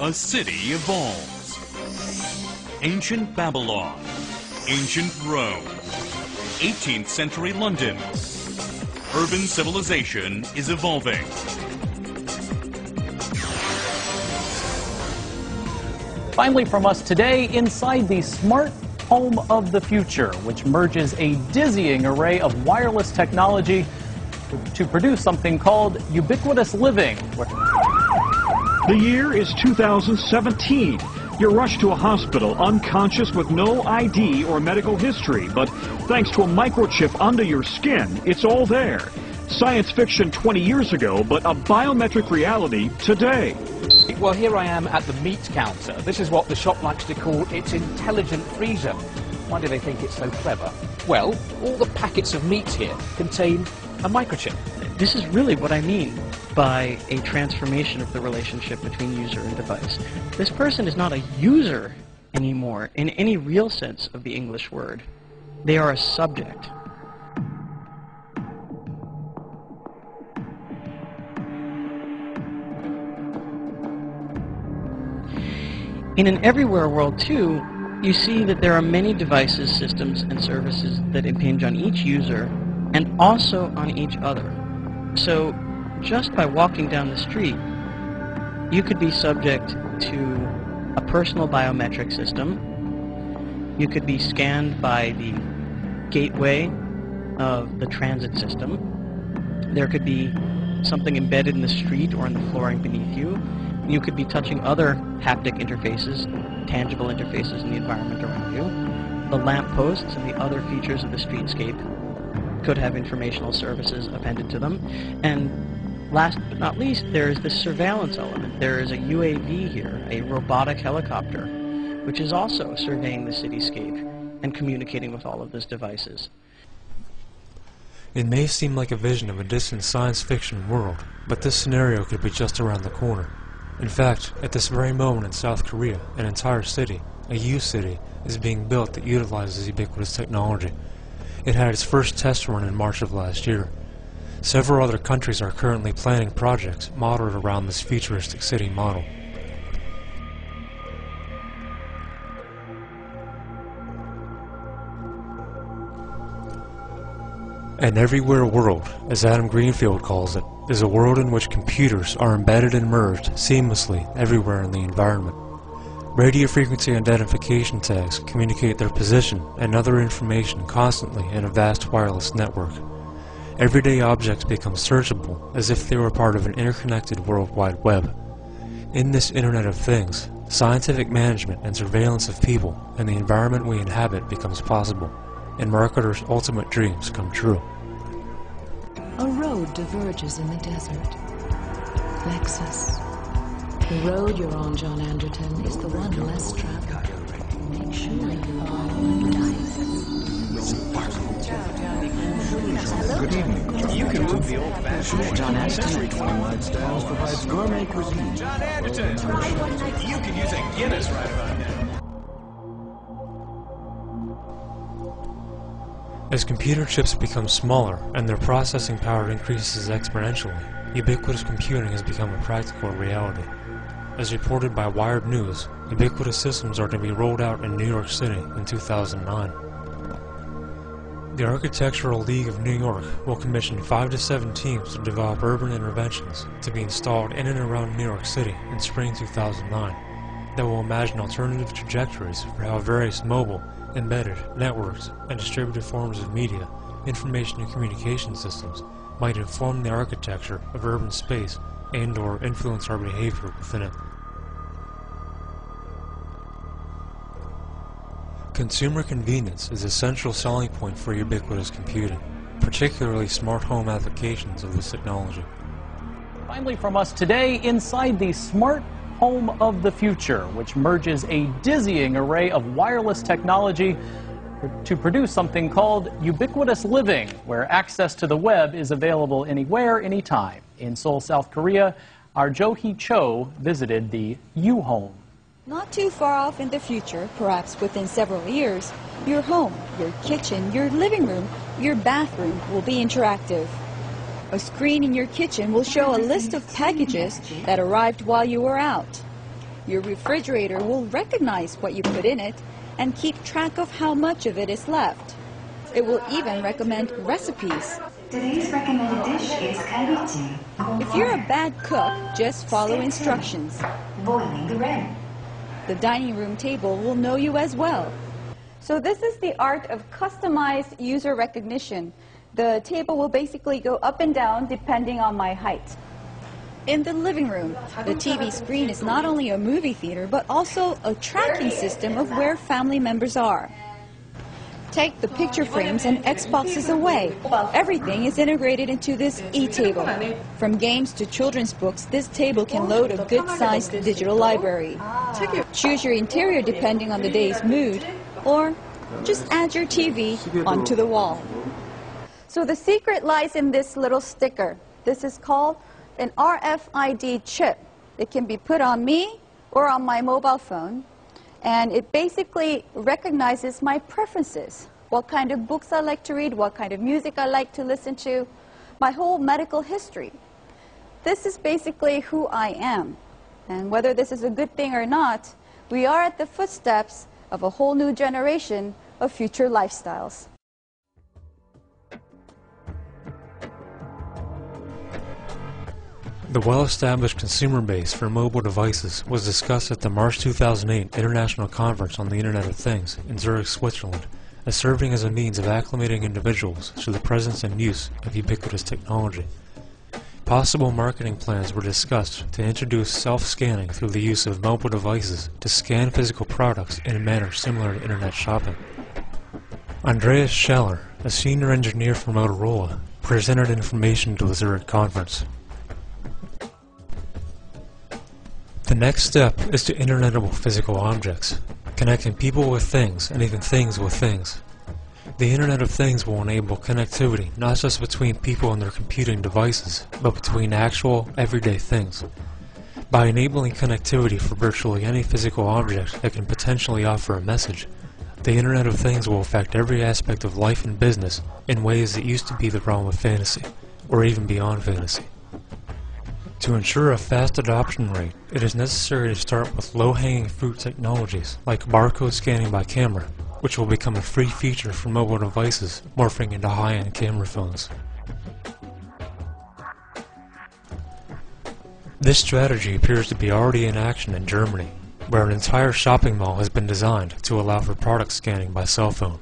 A city evolves. Ancient Babylon, ancient Rome, 18th century London. Urban civilization is evolving. Finally from us today, inside the smart home of the future, which merges a dizzying array of wireless technology to produce something called ubiquitous living. The year is 2017. You're rushed to a hospital unconscious with no ID or medical history, but thanks to a microchip under your skin, it's all there. Science fiction 20 years ago, but a biometric reality today. Well, here I am at the meat counter. This is what the shop likes to call its intelligent freezer. Why do they think it's so clever? Well, all the packets of meat here contain a microchip. This is really what I mean by a transformation of the relationship between user and device. This person is not a user anymore in any real sense of the English word. They are a subject. In an everywhere world, too, you see that there are many devices, systems, and services that impinge on each user and also on each other. So, just by walking down the street, you could be subject to a personal biometric system. You could be scanned by the gateway of the transit system. There could be something embedded in the street or in the flooring beneath you. You could be touching other haptic interfaces, tangible interfaces in the environment around you. The lampposts and the other features of the streetscape could have informational services appended to them. And last but not least, there is this surveillance element. There is a UAV here, a robotic helicopter, which is also surveying the cityscape and communicating with all of those devices. It may seem like a vision of a distant science fiction world, but this scenario could be just around the corner. In fact, at this very moment in South Korea, an entire city, a U-city, is being built that utilizes ubiquitous technology. It had its first test run in March of last year. Several other countries are currently planning projects modeled around this futuristic city model. An everywhere world, as Adam Greenfield calls it, is a world in which computers are embedded and merged seamlessly everywhere in the environment. Radio frequency identification tags communicate their position and other information constantly in a vast wireless network. Everyday objects become searchable as if they were part of an interconnected World Wide Web. In this Internet of Things, scientific management and surveillance of people and the environment we inhabit becomes possible, and marketers' ultimate dreams come true. A road diverges in the desert. Nexus. The road you're on, John Anderton, is the one less traveled. Make sure you Good evening. You can move the old-fashioned John Anderton Twilight Styles provides gourmet cuisine. John Anderton, you can use a Guinness right about now. As computer chips become smaller and their processing power increases exponentially, ubiquitous computing has become a practical reality. As reported by Wired News, ubiquitous systems are to be rolled out in New York City in 2009. The Architectural League of New York will commission 5 to 7 teams to develop urban interventions to be installed in and around New York City in spring 2009 that will imagine alternative trajectories for how various mobile, embedded, networks, and distributed forms of media, information and communication systems might inform the architecture of urban space and/or influence our behavior within it. Consumer convenience is a central selling point for ubiquitous computing, particularly smart home applications of this technology. Finally from us today, inside the smart home of the future, which merges a dizzying array of wireless technology to produce something called ubiquitous living, where access to the web is available anywhere, anytime. In Seoul, South Korea, our Jo-hee Cho visited the U-Home. Not too far off in the future, perhaps within several years, your home, your kitchen, your living room, your bathroom will be interactive. A screen in your kitchen will show a list of packages that arrived while you were out. Your refrigerator will recognize what you put in it and keep track of how much of it is left. It will even recommend recipes. Today's recommended dish is kalguksu. If you're a bad cook, just follow instructions. Boiling the red. The dining room table will know you as well. So this is the art of customized user recognition. The table will basically go up and down depending on my height. In the living room, the TV screen is not only a movie theater, but also a tracking system of where family members are. Take the picture frames and Xboxes away. Everything is integrated into this e-table. From games to children's books, this table can load a good-sized digital library. Choose your interior depending on the day's mood, or just add your TV onto the wall. So the secret lies in this little sticker. This is called an RFID chip. It can be put on me or on my mobile phone, and it basically recognizes my preferences, what kind of books I like to read, what kind of music I like to listen to, my whole medical history. This is basically who I am, and whether this is a good thing or not, we are at the footsteps of a whole new generation of future lifestyles. The well-established consumer base for mobile devices was discussed at the March 2008 International Conference on the Internet of Things in Zurich, Switzerland, as serving as a means of acclimating individuals to the presence and use of ubiquitous technology. Possible marketing plans were discussed to introduce self-scanning through the use of mobile devices to scan physical products in a manner similar to Internet shopping. Andreas Scheller, a senior engineer for Motorola, presented information to the Zurich conference. The next step is to internetable physical objects, connecting people with things and even things with things. The Internet of Things will enable connectivity not just between people and their computing devices, but between actual, everyday things. By enabling connectivity for virtually any physical object that can potentially offer a message, the Internet of Things will affect every aspect of life and business in ways that used to be the realm of fantasy, or even beyond fantasy. To ensure a fast adoption rate, it is necessary to start with low-hanging fruit technologies like barcode scanning by camera, which will become a free feature for mobile devices morphing into high-end camera phones. This strategy appears to be already in action in Germany, where an entire shopping mall has been designed to allow for product scanning by cell phone.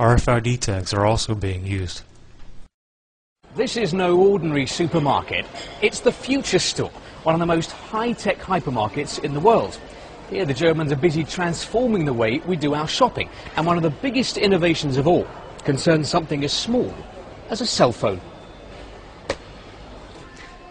RFID tags are also being used. This is no ordinary supermarket. It's the Future Store, one of the most high-tech hypermarkets in the world. Here the Germans are busy transforming the way we do our shopping, and one of the biggest innovations of all concerns something as small as a cell phone.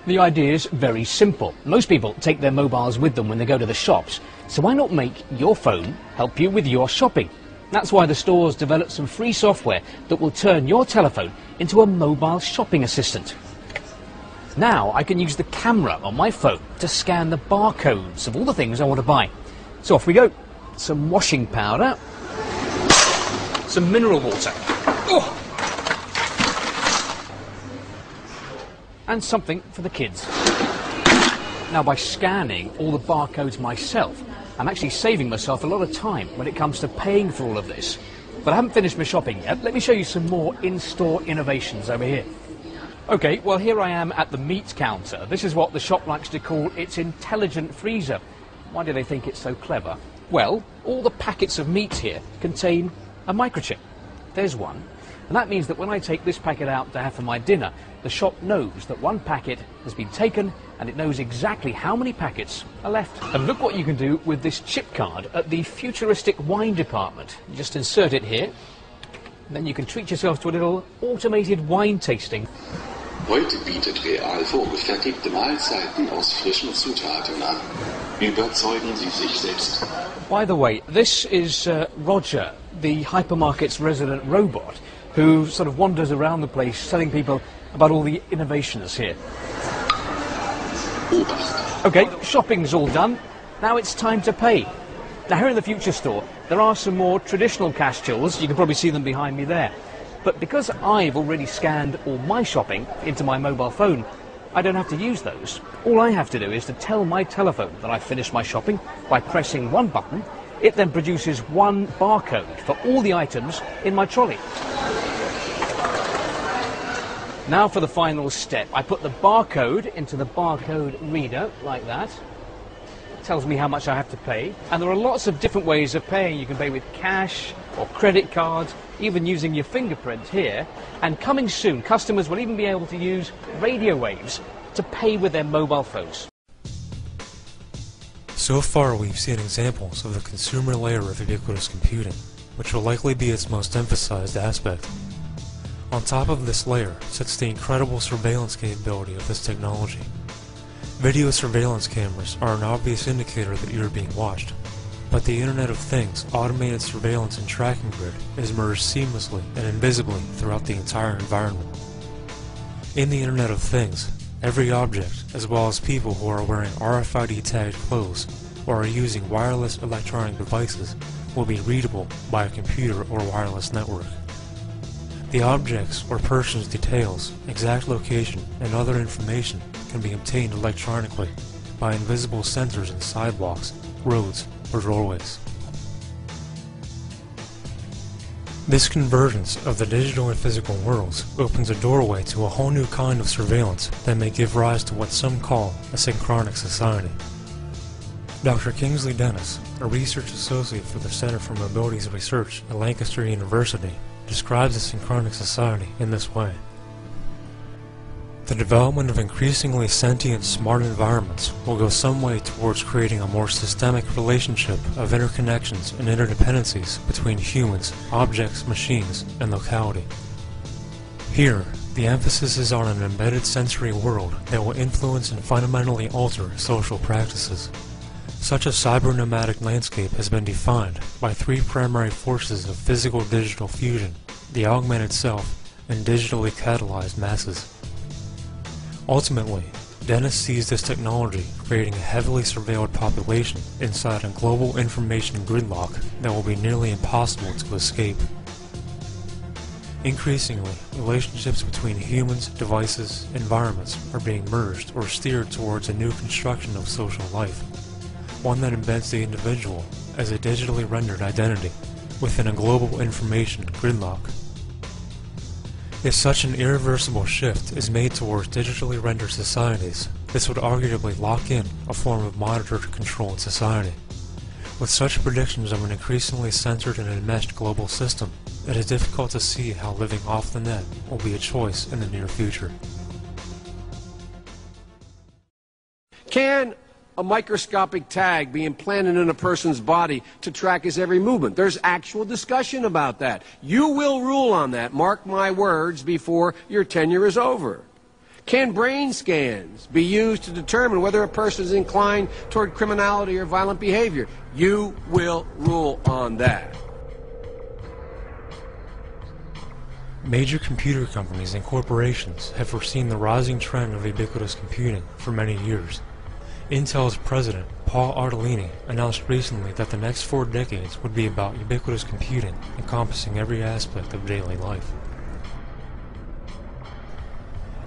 The idea is very simple. Most people take their mobiles with them when they go to the shops, so why not make your phone help you with your shopping? That's why the store's developed some free software that will turn your telephone into a mobile shopping assistant. Now I can use the camera on my phone to scan the barcodes of all the things I want to buy. So off we go. Some washing powder, some mineral water, and something for the kids. Now by scanning all the barcodes myself, I'm actually saving myself a lot of time when it comes to paying for all of this. But I haven't finished my shopping yet. Let me show you some more in-store innovations over here. Okay, well here I am at the meat counter. This is what the shop likes to call its intelligent freezer. Why do they think it's so clever? Well, all the packets of meat here contain a microchip. There's one. And that means that when I take this packet out to have for my dinner, the shop knows that one packet has been taken and it knows exactly how many packets are left. And look what you can do with this chip card at the futuristic wine department. You just insert it here, and then you can treat yourself to a little automated wine tasting. Heute bietet Real vorgefertigte Mahlzeiten aus frischen Zutaten an. Überzeugen Sie sich selbst. By the way, this is Roger, the hypermarket's resident robot, who sort of wanders around the place telling people about all the innovations here. Okay, shopping's all done. Now it's time to pay. Now here in the Future Store, there are some more traditional cash tills. You can probably see them behind me there. But because I've already scanned all my shopping into my mobile phone, I don't have to use those. All I have to do is to tell my telephone that I've finished my shopping by pressing one button. It then produces one barcode for all the items in my trolley. Now for the final step. I put the barcode into the barcode reader, like that. It tells me how much I have to pay. And there are lots of different ways of paying. You can pay with cash or credit cards, even using your fingerprint here. And coming soon, customers will even be able to use radio waves to pay with their mobile phones. So far, we've seen examples of the consumer layer of ubiquitous computing, which will likely be its most emphasized aspect. On top of this layer sits the incredible surveillance capability of this technology. Video surveillance cameras are an obvious indicator that you are being watched, but the Internet of Things automated surveillance and tracking grid is merged seamlessly and invisibly throughout the entire environment. In the Internet of Things, every object, as well as people who are wearing RFID tagged clothes or are using wireless electronic devices, will be readable by a computer or wireless network. The objects or person's details, exact location, and other information can be obtained electronically by invisible sensors in sidewalks, roads, or doorways. This convergence of the digital and physical worlds opens a doorway to a whole new kind of surveillance that may give rise to what some call a synchronic society. Dr. Kingsley Dennis, a research associate for the Center for Mobilities Research at Lancaster University, describes a synchronic society in this way. The development of increasingly sentient, smart environments will go some way towards creating a more systemic relationship of interconnections and interdependencies between humans, objects, machines, and locality. Here, the emphasis is on an embedded sensory world that will influence and fundamentally alter social practices. Such a cyber-nomadic landscape has been defined by three primary forces of physical-digital fusion: the augmented self and digitally catalyzed masses. Ultimately, Dennis sees this technology creating a heavily surveilled population inside a global information gridlock that will be nearly impossible to escape. Increasingly, relationships between humans, devices, environments are being merged or steered towards a new construction of social life, one that embeds the individual as a digitally rendered identity within a global information gridlock. If such an irreversible shift is made towards digitally rendered societies, this would arguably lock in a form of monitored, controlled society. With such predictions of an increasingly censored and enmeshed global system, it is difficult to see how living off the net will be a choice in the near future. Can a microscopic tag be implanted in a person's body to track his every movement? There's actual discussion about that. You will rule on that, mark my words, before your tenure is over. Can brain scans be used to determine whether a person is inclined toward criminality or violent behavior? You will rule on that. Major computer companies and corporations have foreseen the rising trend of ubiquitous computing for many years. Intel's president, Paul Artellini, announced recently that the next 4 decades would be about ubiquitous computing, encompassing every aspect of daily life.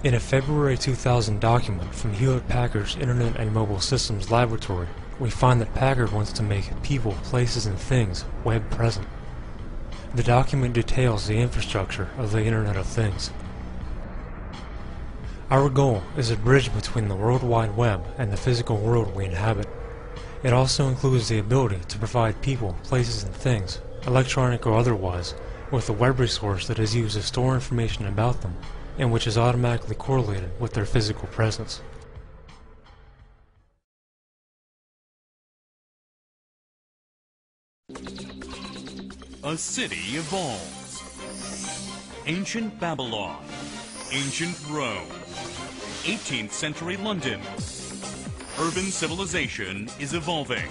In a February 2000 document from Hewlett-Packard's Internet and Mobile Systems Laboratory, we find that Packard wants to make people, places, and things web-present. The document details the infrastructure of the Internet of Things. Our goal is a bridge between the World Wide Web and the physical world we inhabit. It also includes the ability to provide people, places, and things, electronic or otherwise, with a web resource that is used to store information about them, and which is automatically correlated with their physical presence. A city evolves. Ancient Babylon. Ancient Rome. 18th century London. Urban civilization is evolving.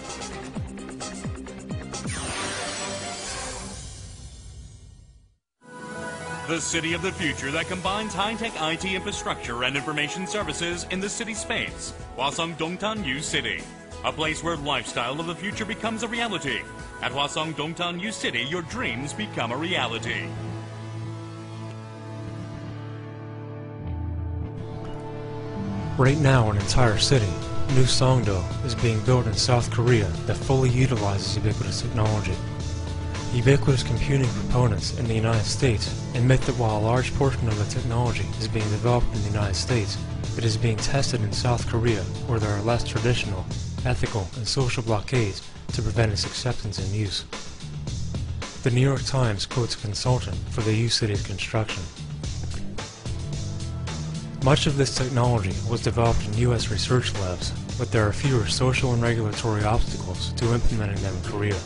The city of the future that combines high-tech IT infrastructure and information services in the city space. Hwaseong Dongtan U City. A place where lifestyle of the future becomes a reality. At Hwaseong Dongtan U City, your dreams become a reality. Right now, an entire city, New Songdo, is being built in South Korea that fully utilizes ubiquitous technology. Ubiquitous computing proponents in the United States admit that while a large portion of the technology is being developed in the United States, it is being tested in South Korea where there are less traditional, ethical, and social blockades to prevent its acceptance and use. The New York Times quotes a consultant for the U-City's construction. Much of this technology was developed in U.S. research labs, but there are fewer social and regulatory obstacles to implementing them in Korea.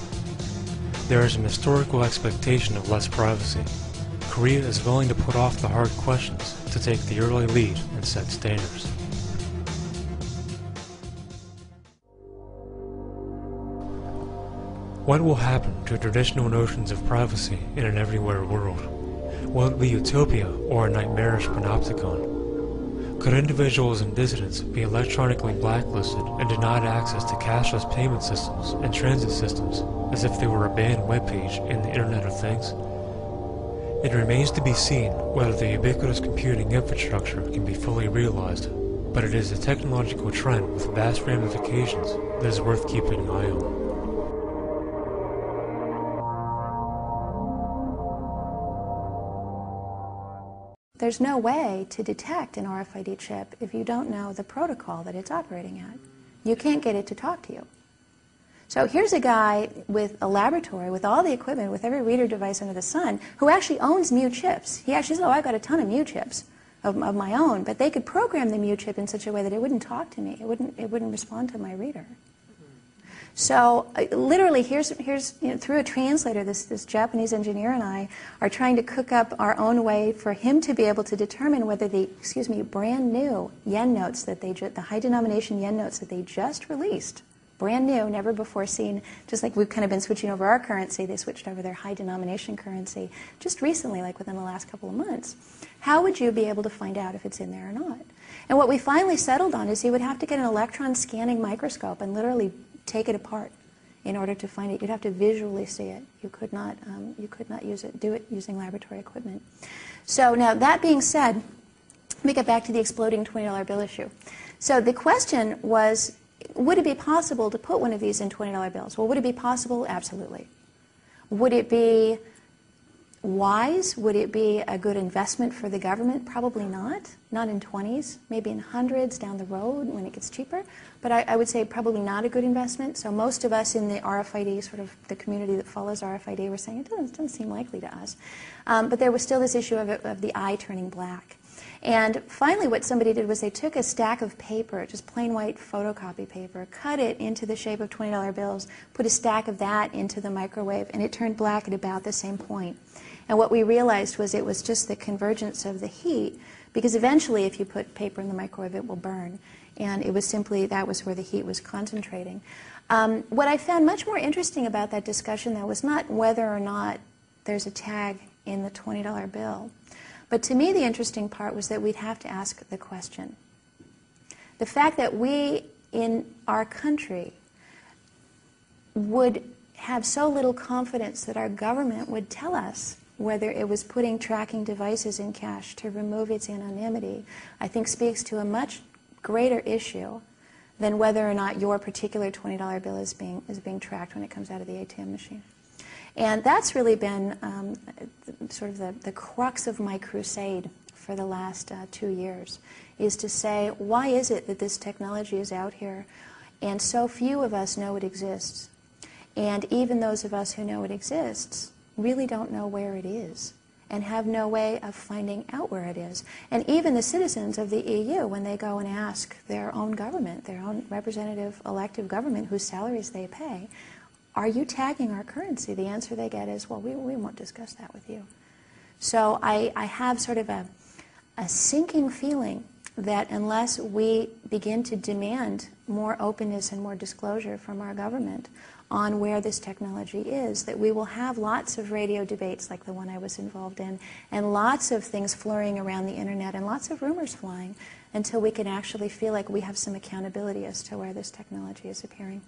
There is an historical expectation of less privacy. Korea is willing to put off the hard questions to take the early lead and set standards. What will happen to traditional notions of privacy in an everywhere world? Will it be utopia or a nightmarish panopticon? Could individuals and dissidents be electronically blacklisted and denied access to cashless payment systems and transit systems as if they were a banned webpage in the Internet of Things? It remains to be seen whether the ubiquitous computing infrastructure can be fully realized, but it is a technological trend with vast ramifications that is worth keeping an eye on. There's no way to detect an RFID chip if you don't know the protocol that it's operating at. You can't get it to talk to you. So here's a guy with a laboratory, with all the equipment, with every reader device under the sun, who actually owns Mu chips. He actually says, oh, I've got a ton of Mu chips of my own, but they could program the Mu chip in such a way that it wouldn't talk to me. It wouldn't respond to my reader. So literally, here's through a translator, this Japanese engineer and I are trying to cook up our own way for him to be able to determine whether the, brand new yen notes that the high denomination yen notes that they just released, brand new, never before seen, just like we've kind of been switching over our currency, they switched over their high denomination currency just recently, like within the last couple of months. How would you be able to find out if it's in there or not? And what we finally settled on is you would have to get an electron scanning microscope and literally take it apart in order to find it. You'd have to visually see it. You could not do it using laboratory equipment. So now that being said, let me get back to the exploding $20 bill issue. So the question was, would it be possible to put one of these in $20 bills? Well, would it be possible? Absolutely. Would it be wise? Would it be a good investment for the government? Probably not. Not in 20s, maybe in hundreds down the road when it gets cheaper. But I would say probably not a good investment. So most of us in the RFID, sort of the community that follows RFID, were saying it doesn't seem likely to us. But there was still this issue of the eye turning black. And finally what somebody did was they took a stack of paper, just plain white photocopy paper, cut it into the shape of $20 bills, put a stack of that into the microwave, and it turned black at about the same point. And what we realized was it was just the convergence of the heat, because eventually if you put paper in the microwave it will burn. And it was simply, that was where the heat was concentrating. What I found much more interesting about that discussion, though, was not whether or not there's a tag in the $20 bill. But to me, the interesting part was that we'd have to ask the question. The fact that we, in our country, would have so little confidence that our government would tell us whether it was putting tracking devices in cash to remove its anonymity, I think speaks to a much greater issue than whether or not your particular $20 bill is being tracked when it comes out of the ATM machine. And that's really been sort of the crux of my crusade for the last 2 years, is to say, why is it that this technology is out here and so few of us know it exists? And even those of us who know it exists really don't know where it is and have no way of finding out where it is. And even the citizens of the EU, when they go and ask their own government, their own representative elective government whose salaries they pay, are you tagging our currency? The answer they get is, well, we won't discuss that with you. So I have sort of a sinking feeling that unless we begin to demand more openness and more disclosure from our government on where this technology is, that we will have lots of radio debates like the one I was involved in, and lots of things flurrying around the internet, and lots of rumors flying, until we can actually feel like we have some accountability as to where this technology is appearing.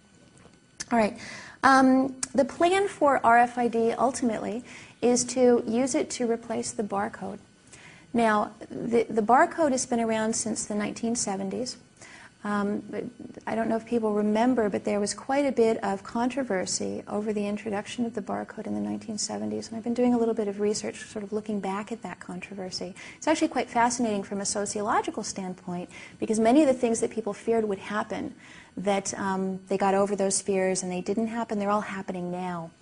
All right. The plan for RFID ultimately is to use it to replace the barcode. Now, the barcode has been around since the 1970s. But I don't know if people remember, but there was quite a bit of controversy over the introduction of the barcode in the 1970s, and I've been doing a little bit of research sort of looking back at that controversy. It's actually quite fascinating from a sociological standpoint, because many of the things that people feared would happen, that they got over those fears and they didn't happen, they're all happening now.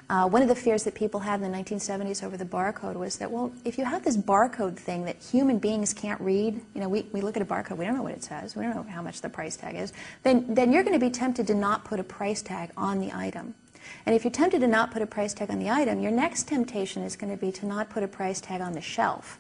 One of the fears that people had in the 1970s over the barcode was that, well, if you have this barcode thing that human beings can't read, you know, we look at a barcode, we don't know what it says, we don't know how much the price tag is, then you're going to be tempted to not put a price tag on the item. And if you're tempted to not put a price tag on the item, your next temptation is going to be to not put a price tag on the shelf.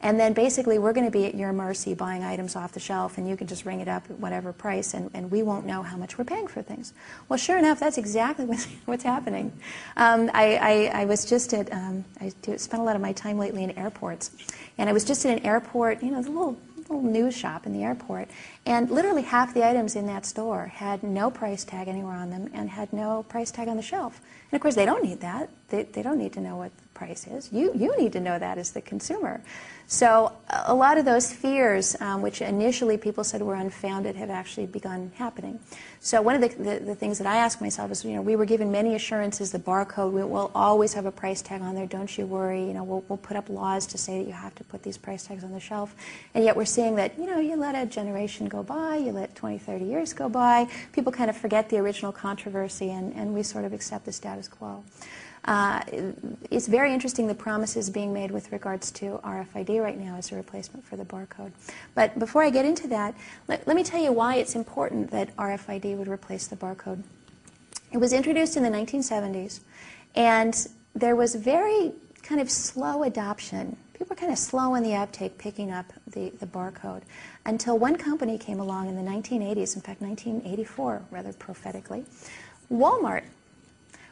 And then basically we're going to be at your mercy buying items off the shelf, and you can just ring it up at whatever price, and we won't know how much we're paying for things. Well, sure enough, that's exactly what's happening. I was just at, I spent a lot of my time lately in airports, and I was just at an airport, you know, the little news shop in the airport, and literally half the items in that store had no price tag anywhere on them and had no price tag on the shelf. And of course they don't need that. They don't need to know what the price is. You need to know that as the consumer. So a lot of those fears, which initially people said were unfounded, have actually begun happening. So one of the things that I ask myself is, you know, we were given many assurances, the barcode, we'll always have a price tag on there, don't you worry, you know, we'll put up laws to say that you have to put these price tags on the shelf. And yet we're seeing that, you know, you let a generation go by, you let 20, 30 years go by, people kind of forget the original controversy, and we sort of accept the status quo. It's very interesting the promises being made with regards to RFID right now as a replacement for the barcode. But before I get into that, let me tell you why it's important that RFID would replace the barcode. It was introduced in the 1970s, and there was very kind of slow adoption. People were kind of slow in the uptake picking up the barcode until one company came along in the 1980s, in fact 1984 rather prophetically, Walmart,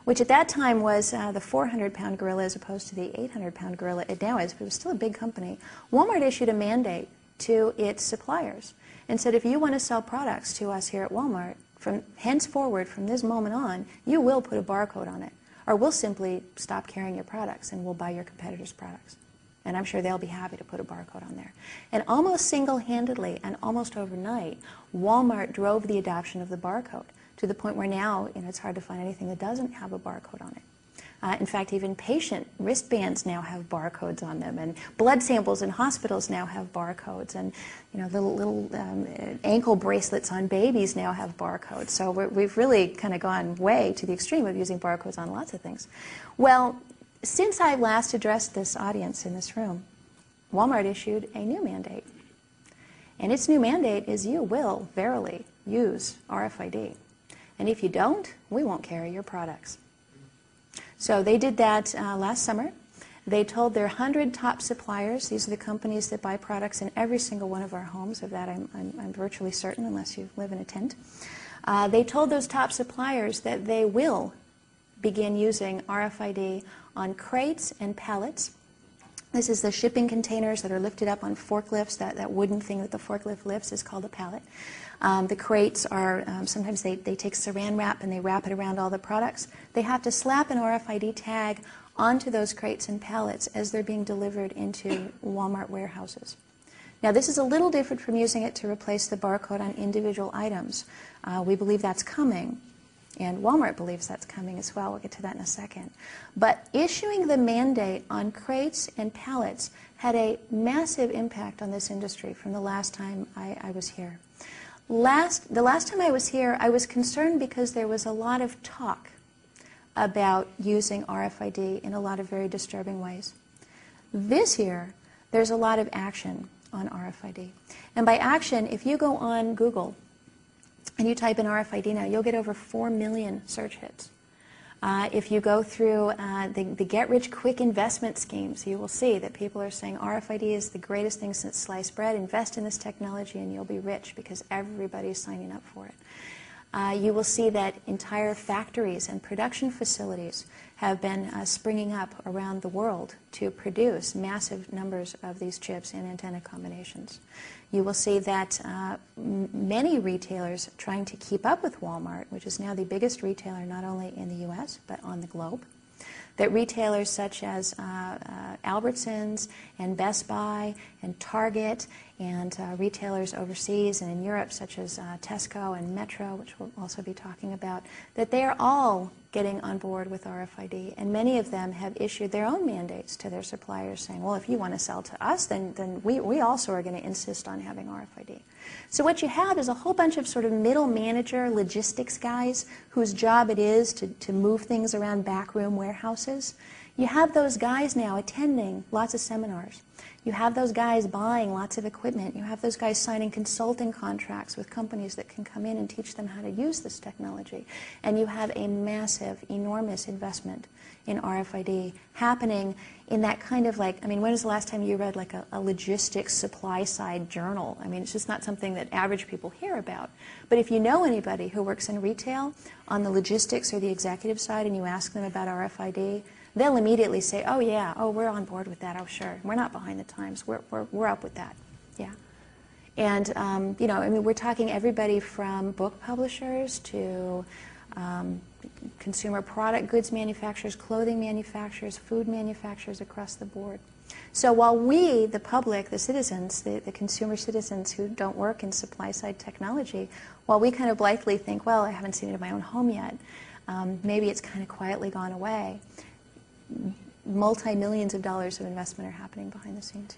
which at that time was the 400-pound gorilla as opposed to the 800-pound gorilla it now is, but it was still a big company. Walmart issued a mandate to its suppliers and said, if you want to sell products to us here at Walmart, from henceforward, from this moment on, you will put a barcode on it, or we'll simply stop carrying your products and we'll buy your competitors' products. And I'm sure they'll be happy to put a barcode on there. And almost single-handedly and almost overnight, Walmart drove the adoption of the barcode, to the point where now, you know, it's hard to find anything that doesn't have a barcode on it. In fact, even patient wristbands now have barcodes on them, and blood samples in hospitals now have barcodes, and you know, little ankle bracelets on babies now have barcodes. So we've really kind of gone way to the extreme of using barcodes on lots of things. Well, since I last addressed this audience in this room, Walmart issued a new mandate, and its new mandate is you will verily use RFID. And if you don't, we won't carry your products. So they did that last summer. They told their 100 top suppliers, these are the companies that buy products in every single one of our homes, of that I'm virtually certain unless you live in a tent. They told those top suppliers that they will begin using RFID on crates and pallets. This is the shipping containers that are lifted up on forklifts. That wooden thing that the forklift lifts is called a pallet. The crates are, sometimes they take saran wrap and they wrap it around all the products. They have to slap an RFID tag onto those crates and pallets as they're being delivered into Walmart warehouses. Now, this is a little different from using it to replace the barcode on individual items. We believe that's coming, and Walmart believes that's coming as well. We'll get to that in a second. But issuing the mandate on crates and pallets had a massive impact on this industry from the last time I was here. The last time I was here, I was concerned because there was a lot of talk about using RFID in a lot of very disturbing ways. This year, there's a lot of action on RFID. And by action, if you go on Google and you type in RFID now, you'll get over 4 million search hits. If you go through the get-rich-quick investment schemes, you will see that people are saying RFID is the greatest thing since sliced bread. Invest in this technology and you'll be rich because everybody's signing up for it. You will see that entire factories and production facilities have been springing up around the world to produce massive numbers of these chips and antenna combinations. You will see that many retailers trying to keep up with Walmart, which is now the biggest retailer not only in the U.S. but on the globe, that retailers such as Albertsons and Best Buy and Target and retailers overseas and in Europe such as Tesco and Metro, which we'll also be talking about, that they are all getting on board with RFID, and many of them have issued their own mandates to their suppliers saying, well, if you want to sell to us, then we also are going to insist on having RFID. So what you have is a whole bunch of sort of middle manager logistics guys whose job it is to move things around backroom warehouses. You have those guys now attending lots of seminars. You have those guys buying lots of equipment. You have those guys signing consulting contracts with companies that can come in and teach them how to use this technology. And you have a massive, enormous investment in RFID happening in that kind of like, I mean, when was the last time you read like a logistics supply side journal? I mean, it's just not something that average people hear about. But if you know anybody who works in retail on the logistics or the executive side and you ask them about RFID, they'll immediately say, oh yeah, oh we're on board with that, oh sure, we're not behind the times, we're up with that, yeah. And you know, I mean, we're talking everybody from book publishers to consumer product goods manufacturers, clothing manufacturers, food manufacturers across the board. So while we, the public, the citizens, the consumer citizens who don't work in supply-side technology, while we kind of blithely think, well, I haven't seen it in my own home yet, maybe it's kind of quietly gone away, multi-millions of dollars of investment are happening behind the scenes.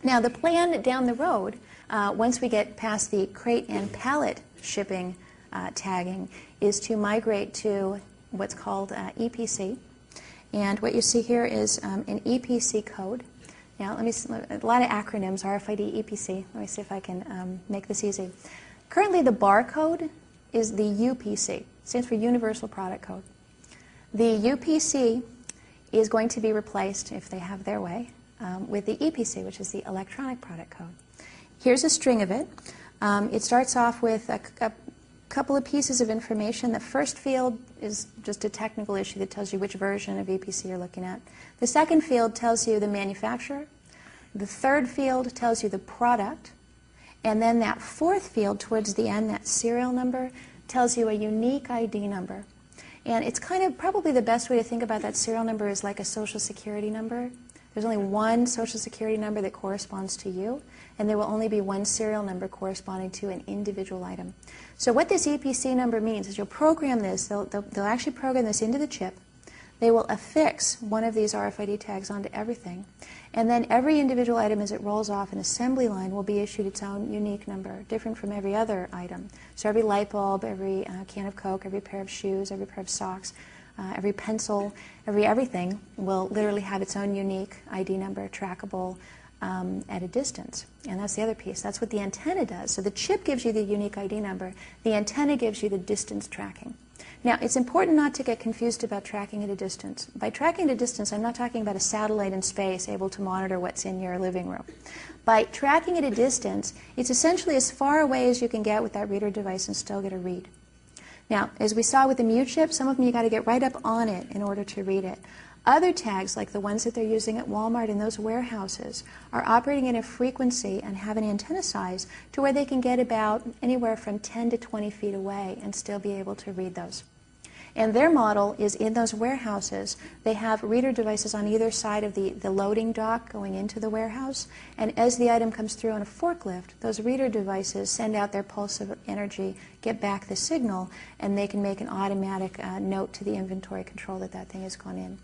Now, the plan down the road, once we get past the crate and pallet shipping tagging, is to migrate to what's called EPC. And what you see here is an EPC code. Now, let me a lot of acronyms, RFID, EPC. Let me see if I can make this easy. Currently, the barcode is the UPC. It stands for Universal Product Code. The UPC is going to be replaced, if they have their way, with the EPC, which is the Electronic Product Code. Here's a string of it. It starts off with a couple of pieces of information. The first field is just a technical issue that tells you which version of EPC you're looking at. The second field tells you the manufacturer. The third field tells you the product. And then that fourth field towards the end, that serial number, tells you a unique ID number. And it's kind of probably the best way to think about that serial number is like a social security number. There's only one social security number that corresponds to you, and there will only be one serial number corresponding to an individual item. So what this EPC number means is you'll program this, they'll actually program this into the chip. They will affix one of these RFID tags onto everything, and then every individual item as it rolls off an assembly line will be issued its own unique number, different from every other item. So every light bulb, every can of Coke, every pair of shoes, every pair of socks, every pencil, everything will literally have its own unique ID number, trackable at a distance. And that's the other piece. That's what the antenna does. So the chip gives you the unique ID number. The antenna gives you the distance tracking. Now, it's important not to get confused about tracking at a distance. By tracking at a distance, I'm not talking about a satellite in space able to monitor what's in your living room. By tracking at a distance, it's essentially as far away as you can get with that reader device and still get a read. Now, as we saw with the Mute chip, some of them you got to get right up on it in order to read it. Other tags, like the ones that they're using at Walmart in those warehouses, are operating at a frequency and have an antenna size to where they can get about anywhere from 10 to 20 feet away and still be able to read those. And their model is in those warehouses, they have reader devices on either side of the loading dock going into the warehouse. And as the item comes through on a forklift, those reader devices send out their pulse of energy, get back the signal, and they can make an automatic note to the inventory control that that thing has gone in.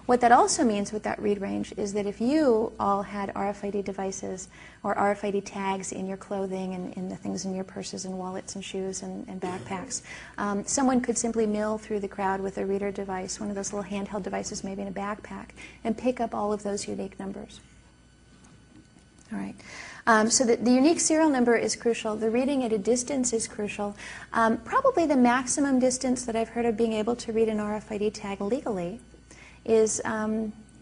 What that also means with that read range is that if you all had RFID devices or RFID tags in your clothing and in the things in your purses and wallets and shoes and backpacks, someone could simply mill through the crowd with a reader device, one of those little handheld devices maybe in a backpack, and pick up all of those unique numbers. All right. So the unique serial number is crucial. The reading at a distance is crucial. Probably the maximum distance that I've heard of being able to read an RFID tag legally is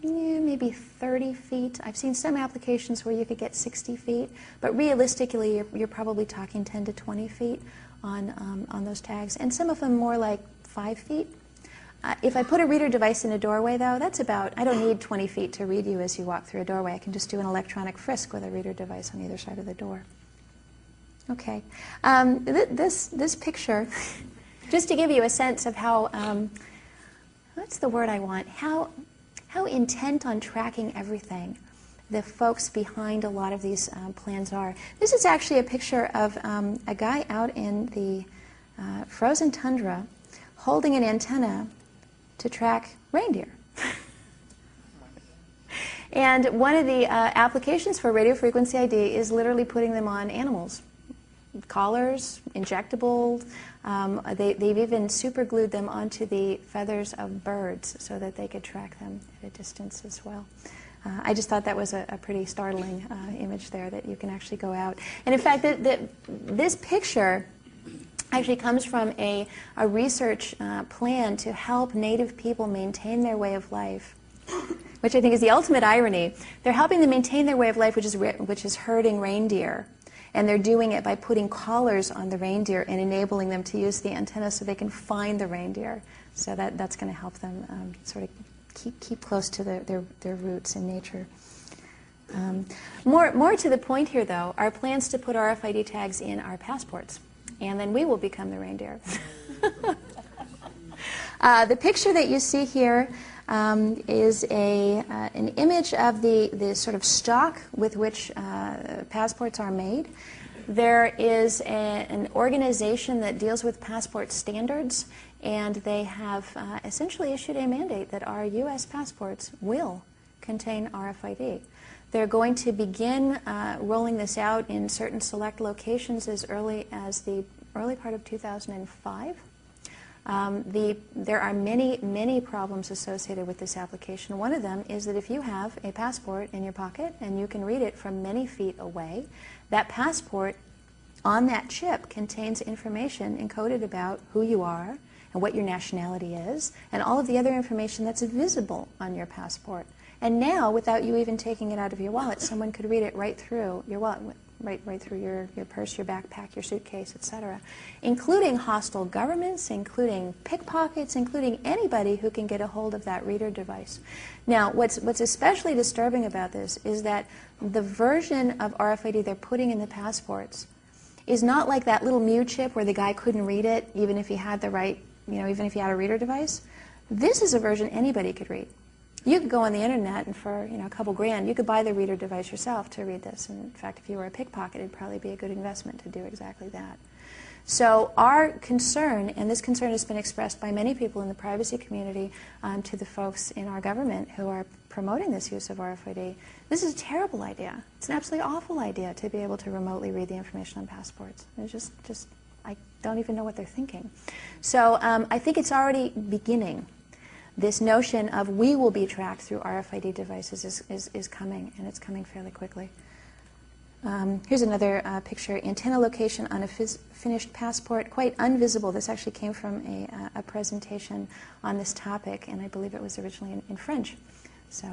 maybe 30 feet. I've seen some applications where you could get 60 feet, but realistically you're probably talking 10 to 20 feet on those tags, and some of them more like 5 feet. If I put a reader device in a doorway, though, that's about, I don't need 20 feet to read you as you walk through a doorway. I can just do an electronic frisk with a reader device on either side of the door. Okay. This picture, just to give you a sense of how what's the word I want? How intent on tracking everything the folks behind a lot of these plans are. This is actually a picture of a guy out in the frozen tundra holding an antenna to track reindeer. And one of the applications for radio frequency ID is literally putting them on animals. Collars, injectable. They've even superglued them onto the feathers of birds so that they could track them at a distance as well. I just thought that was a pretty startling image there, that you can actually go out. And in fact, this picture actually comes from a research plan to help Native people maintain their way of life, which I think is the ultimate irony. They're helping them maintain their way of life, which is herding reindeer. And they're doing it by putting collars on the reindeer and enabling them to use the antenna so they can find the reindeer. So that's going to help them sort of keep close to their roots in nature. More to the point here, though, are plans to put RFID tags in our passports. And then we will become the reindeer. The picture that you see here is an image of the sort of stock with which passports are made. There is an organization that deals with passport standards, and they have essentially issued a mandate that our U.S. passports will contain RFID. They're going to begin rolling this out in certain select locations as early as the early part of 2005. There are many problems associated with this application. One of them is that if you have a passport in your pocket and you can read it from many feet away, that passport on that chip contains information encoded about who you are and what your nationality is and all of the other information that's visible on your passport. And now, without you even taking it out of your wallet, someone could read it right through your wallet, right through your purse, your backpack, your suitcase, etc., including hostile governments, including pickpockets, including anybody who can get a hold of that reader device. Now, what's especially disturbing about this is that the version of RFID they're putting in the passports is not like that little Mew chip where the guy couldn't read it even if he had the right, even if he had a reader device. This is a version anybody could read. You could go on the internet and for a couple grand, you could buy the reader device yourself to read this. And in fact, if you were a pickpocket, it'd probably be a good investment to do exactly that. So our concern, and this concern has been expressed by many people in the privacy community to the folks in our government who are promoting this use of RFID, this is a terrible idea. It's an absolutely awful idea to be able to remotely read the information on passports. It's just I don't even know what they're thinking. So I think it's already beginning. This notion of we will be tracked through RFID devices is coming, and it's coming fairly quickly. Here's another picture. Antenna location on a finished passport, quite unvisible. This actually came from a presentation on this topic, and I believe it was originally in French. So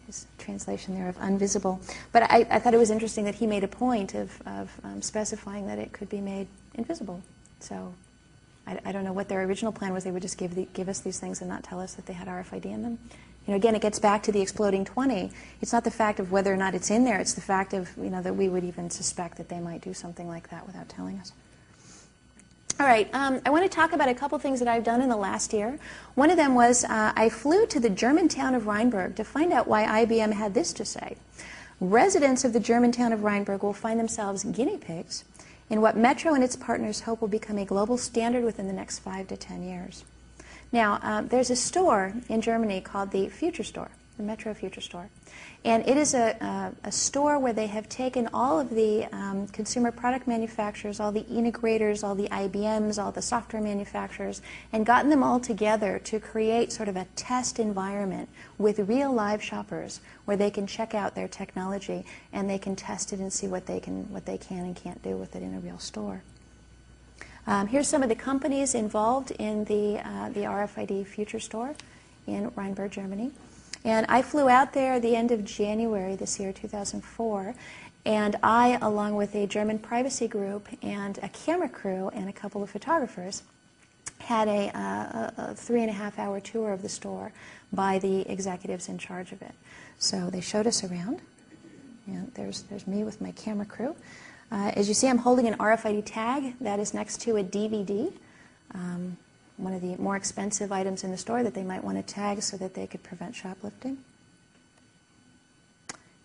his translation there of unvisible. But I thought it was interesting that he made a point of specifying that it could be made invisible. So I don't know what their original plan was. They would just give us these things and not tell us that they had RFID in them. Again, it gets back to the exploding 20. It's not the fact of whether or not it's in there. It's the fact of, that we would even suspect that they might do something like that without telling us. All right, I want to talk about a couple things that I've done in the last year. One of them was I flew to the German town of Rheinberg to find out why IBM had this to say. Residents of the German town of Rheinberg will find themselves guinea pigs in what Metro and its partners hope will become a global standard within the next 5 to 10 years. Now, there's a store in Germany called the Future Store, the Metro Future Store. And it is a store where they have taken all of the consumer product manufacturers, all the integrators, all the IBMs, all the software manufacturers, and gotten them all together to create sort of a test environment with real live shoppers where they can check out their technology and they can test it and see what they can and can't do with it in a real store. Here's some of the companies involved in the RFID Future Store in Rheinberg, Germany. And I flew out there the end of January this year, 2004, and I, along with a German privacy group and a camera crew and a couple of photographers, had a 3.5-hour tour of the store by the executives in charge of it. So they showed us around. There's me with my camera crew. As you see, I'm holding an RFID tag that is next to a DVD. one of the more expensive items in the store that they might want to tag so that they could prevent shoplifting.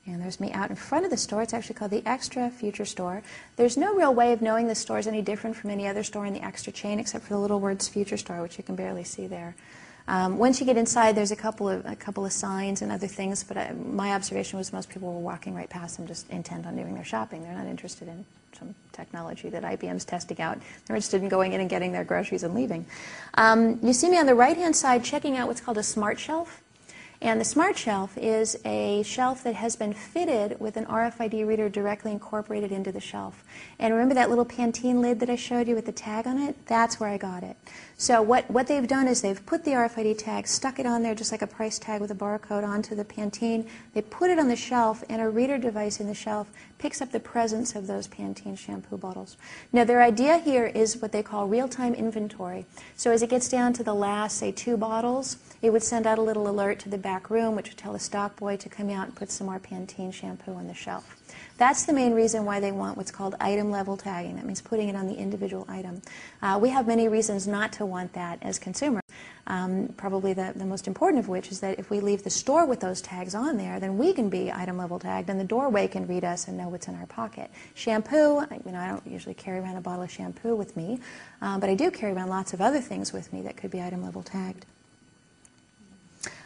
And there's me out in front of the store. It's actually called the Extra Future Store. There's no real way of knowing the store is any different from any other store in the Extra chain except for the little words Future Store, which you can barely see there. Once you get inside, there's a couple of signs and other things, but my observation was most people were walking right past them, just intent on doing their shopping. They're not interested in some technology that IBM's testing out. They're interested in going in and getting their groceries and leaving. You see me on the right-hand side checking out what's called a smart shelf. And the smart shelf is a shelf that has been fitted with an RFID reader directly incorporated into the shelf. And remember that little Pantene lid that I showed you with the tag on it? That's where I got it. So what they've done is they've put the RFID tag, stuck it on there just like a price tag with a barcode onto the Pantene. They put it on the shelf, and a reader device in the shelf picks up the presence of those Pantene shampoo bottles. Now their idea here is what they call real-time inventory. So as it gets down to the last, say, 2 bottles, it would send out a little alert to the back room, which would tell the stock boy to come out and put some more Pantene shampoo on the shelf. That's the main reason why they want what's called item level tagging. That means putting it on the individual item. We have many reasons not to want that as consumers. Probably the most important of which is that if we leave the store with those tags on there, then we can be item level tagged, and the doorway can read us and know what's in our pocket. Shampoo, I don't usually carry around a bottle of shampoo with me, but I do carry around lots of other things with me that could be item level tagged.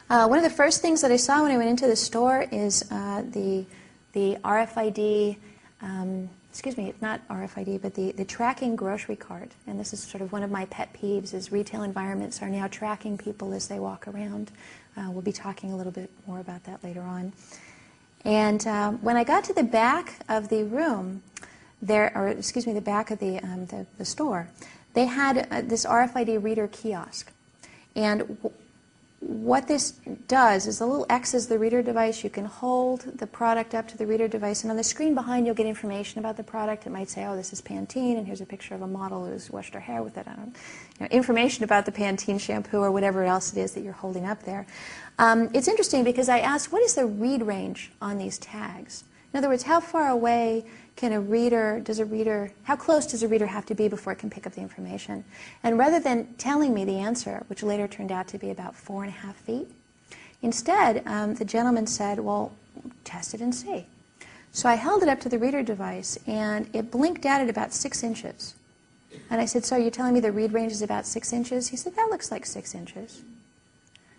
One of the first things that I saw when I went into the store is the RFID, excuse me, it's not RFID, but the tracking grocery cart. And this is sort of one of my pet peeves, is retail environments are now tracking people as they walk around. We'll be talking a little bit more about that later on. And when I got to the back of the room, the back of the store, they had this RFID reader kiosk. And what this does is the little X is the reader device. You can hold the product up to the reader device, and on the screen behind you'll get information about the product. It might say, oh, this is Pantene, and here's a picture of a model who's washed her hair with it. Information about the Pantene shampoo or whatever else it is that you're holding up there. It's interesting because I asked, what is the read range on these tags? In other words, how far away can how close does a reader have to be before it can pick up the information? And rather than telling me the answer, which later turned out to be about 4.5 feet, instead the gentleman said, well, test it and see. So I held it up to the reader device, and it blinked out at about 6 inches. And I said, so you're telling me the read range is about 6 inches? He said, that looks like 6 inches.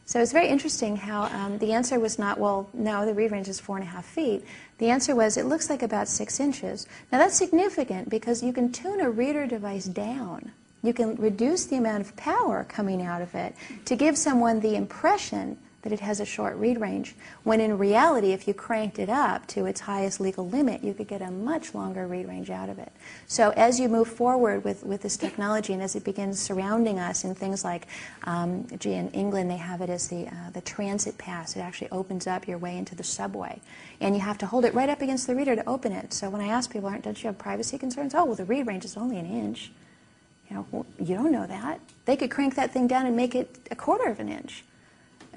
So it's very interesting how the answer was not, well, no, the read range is 4.5 feet. The answer was, it looks like about 6 inches. Now that's significant because you can tune a reader device down. You can reduce the amount of power coming out of it to give someone the impression that it has a short read range, when in reality, if you cranked it up to its highest legal limit, you could get a much longer read range out of it. So as you move forward with this technology, and as it begins surrounding us in things like, in England they have it as the transit pass. It actually opens up your way into the subway. And you have to hold it right up against the reader to open it. So when I ask people, don't you have privacy concerns? Oh, well, the read range is only 1 inch. Well, you don't know that. They could crank that thing down and make it 1/4 of an inch.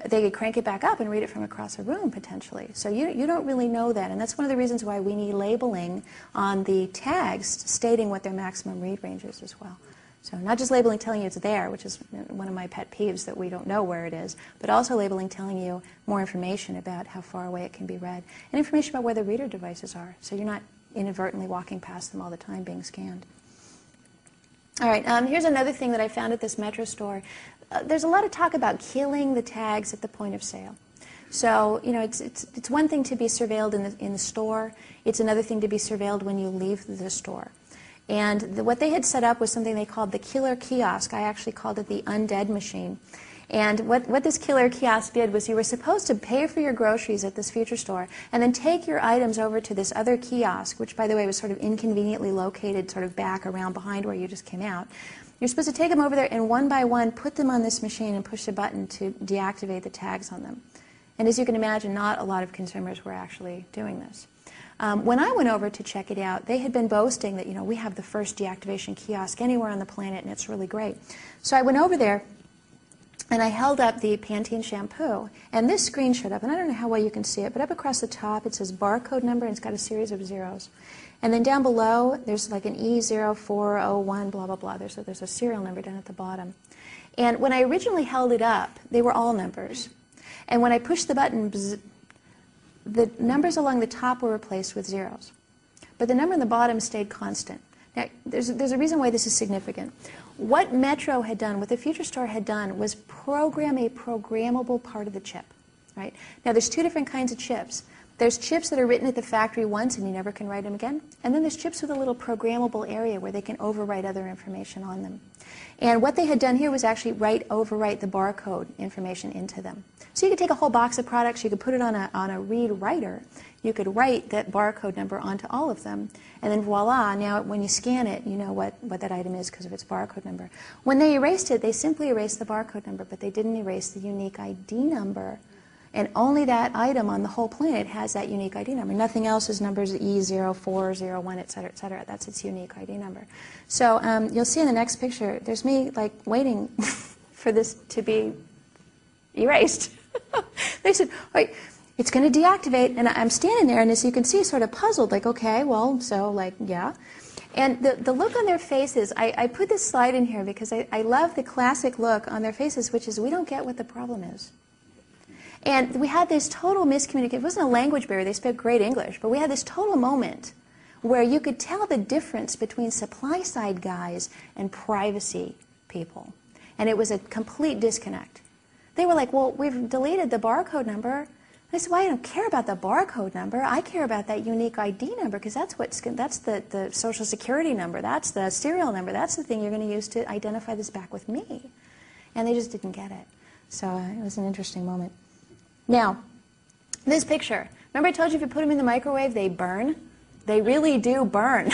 They could crank it back up and read it from across a room, potentially. So you don't really know that. And that's one of the reasons why we need labeling on the tags stating what their maximum read range is as well. So not just labeling telling you it's there, which is one of my pet peeves, that we don't know where it is, but also labeling telling you more information about how far away it can be read, and information about where the reader devices are, so you're not inadvertently walking past them all the time being scanned. All right, here's another thing that I found at this Metro store. There's a lot of talk about killing the tags at the point of sale. So, it's one thing to be surveilled in the store. It's another thing to be surveilled when you leave the store. And what they had set up was something they called the killer kiosk. I actually called it the undead machine. And what this killer kiosk did was you were supposed to pay for your groceries at this future store and then take your items over to this other kiosk, which, by the way, was sort of inconveniently located sort of back around behind where you just came out. You're supposed to take them over there and one by one put them on this machine and push a button to deactivate the tags on them. And as you can imagine, not a lot of consumers were actually doing this. When I went over to check it out, they had been boasting that, we have the first deactivation kiosk anywhere on the planet and it's really great. So I went over there and I held up the Pantene shampoo, and this screen showed up, and I don't know how well you can see it, but up across the top it says barcode number, and it's got a series of zeros. And then down below, there's like an E0401, blah, blah, blah. There's a serial number down at the bottom. And when I originally held it up, they were all numbers. And when I pushed the button, bzz, the numbers along the top were replaced with zeros. But the number on the bottom stayed constant. Now, there's a reason why this is significant. What Metro had done, what the Future Store had done, was program a programmable part of the chip. Right? Now, there's two different kinds of chips. There's chips that are written at the factory once and you never can write them again. And then there's chips with a little programmable area where they can overwrite other information on them. And what they had done here was actually overwrite the barcode information into them. So you could take a whole box of products, you could put it on a read writer, you could write that barcode number onto all of them, and then voila, now when you scan it, you know what that item is because of its barcode number. When they erased it, they simply erased the barcode number, but they didn't erase the unique ID number. And only that item on the whole planet has that unique ID number. Nothing else is numbers E0401, et cetera, et cetera. That's its unique ID number. So you'll see in the next picture, there's me like waiting for this to be erased. They said, wait, it's going to deactivate. And I'm standing there, and as you can see, sort of puzzled, like, okay, well, so, like, yeah. And the look on their faces, I put this slide in here because I love the classic look on their faces, which is we don't get what the problem is. And we had this total miscommunication. It wasn't a language barrier. They spoke great English. But we had this total moment where you could tell the difference between supply-side guys and privacy people. And it was a complete disconnect. They were like, well, we've deleted the barcode number. I said, well, I don't care about the barcode number. I care about that unique ID number because that's the Social Security number. That's the serial number. That's the thing you're going to use to identify this back with me. And they just didn't get it. So it was an interesting moment. Now, this picture. Remember I told you if you put them in the microwave, they burn? They really do burn.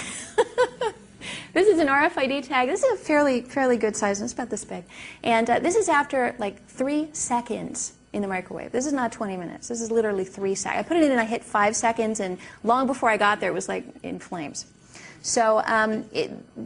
This is an RFID tag. This is a fairly good size. It's about this big. And this is after like 3 seconds in the microwave. This is not 20 minutes. This is literally 3 seconds. I put it in and I hit 5 seconds, and long before I got there, it was like in flames. So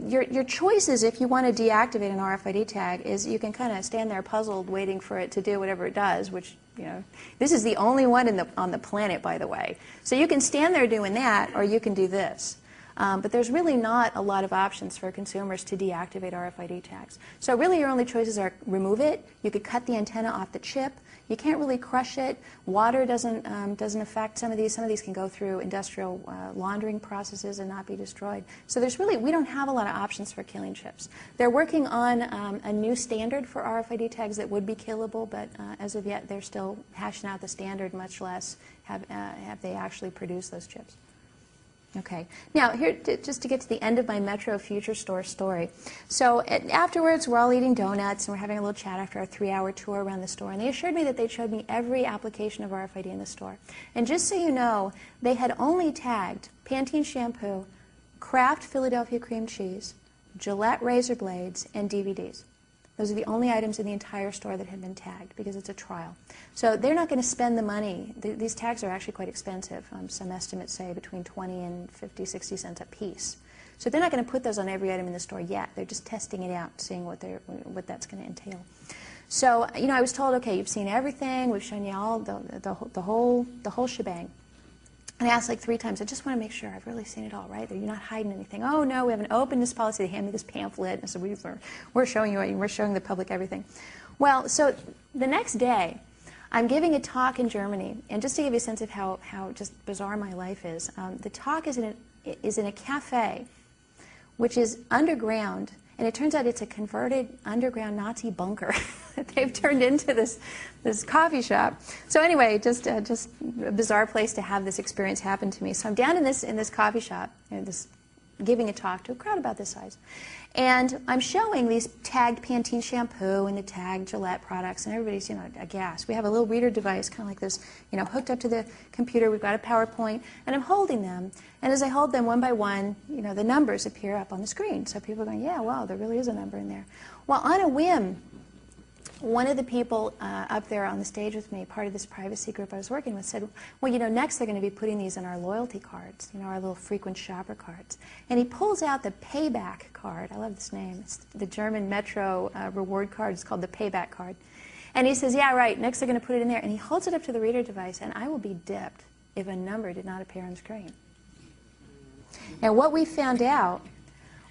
your choices, if you want to deactivate an RFID tag, is you can kind of stand there puzzled waiting for it to do whatever it does, which, you know, this is the only one on the planet, by the way. So you can stand there doing that, or you can do this. But there's really not a lot of options for consumers to deactivate RFID tags. So really your only choices are remove it. You could cut the antenna off the chip. You can't really crush it. Water doesn't affect some of these. Some of these can go through industrial laundering processes and not be destroyed. So we don't have a lot of options for killing chips. They're working on a new standard for RFID tags that would be killable, but as of yet they're still hashing out the standard, much less have they actually produced those chips. Okay. Now, here, just to get to the end of my Metro Future Store story. So afterwards, we're all eating donuts, and we're having a little chat after our 3-hour tour around the store. And they assured me that they'd showed me every application of RFID in the store. And just so you know, they had only tagged Pantene shampoo, Kraft Philadelphia cream cheese, Gillette razor blades, and DVDs. Those are the only items in the entire store that have been tagged because it's a trial. So they're not going to spend the money. These tags are actually quite expensive. Some estimates say between 20 and 50, 60 cents a piece. So they're not going to put those on every item in the store yet. They're just testing it out, seeing what that's going to entail. So, you know, I was told, okay, you've seen everything. We've shown you all the whole shebang. And I asked like 3 times, I just want to make sure I've really seen it all, right? That you're not hiding anything. Oh, no, we have an openness policy. They hand me this pamphlet. And so we're showing you, we're showing the public everything. Well, so the next day, I'm giving a talk in Germany. And just to give you a sense of how just bizarre my life is, the talk is in a cafe, which is underground. And it turns out it's a converted underground Nazi bunker that they've turned into this coffee shop. So anyway, just a bizarre place to have this experience happen to me. So I'm down in this coffee shop, giving a talk to a crowd about this size. And I'm showing these tagged Pantene shampoo and the tagged Gillette products, and everybody's, aghast. We have a little reader device, kind of like this, hooked up to the computer. We've got a PowerPoint, and I'm holding them. And as I hold them one by one, the numbers appear up on the screen. So people are going, yeah, wow, there really is a number in there. Well, on a whim, one of the people up there on the stage with me, part of this privacy group I was working with, said, well, next they're going to be putting these in our loyalty cards, our little frequent shopper cards. And he pulls out the payback card. I love this name. It's the German Metro reward card. It's called the payback card. And he says, yeah, right, next they're going to put it in there. And he holds it up to the reader device, and I will be dipped if a number did not appear on the screen. Now, what we found out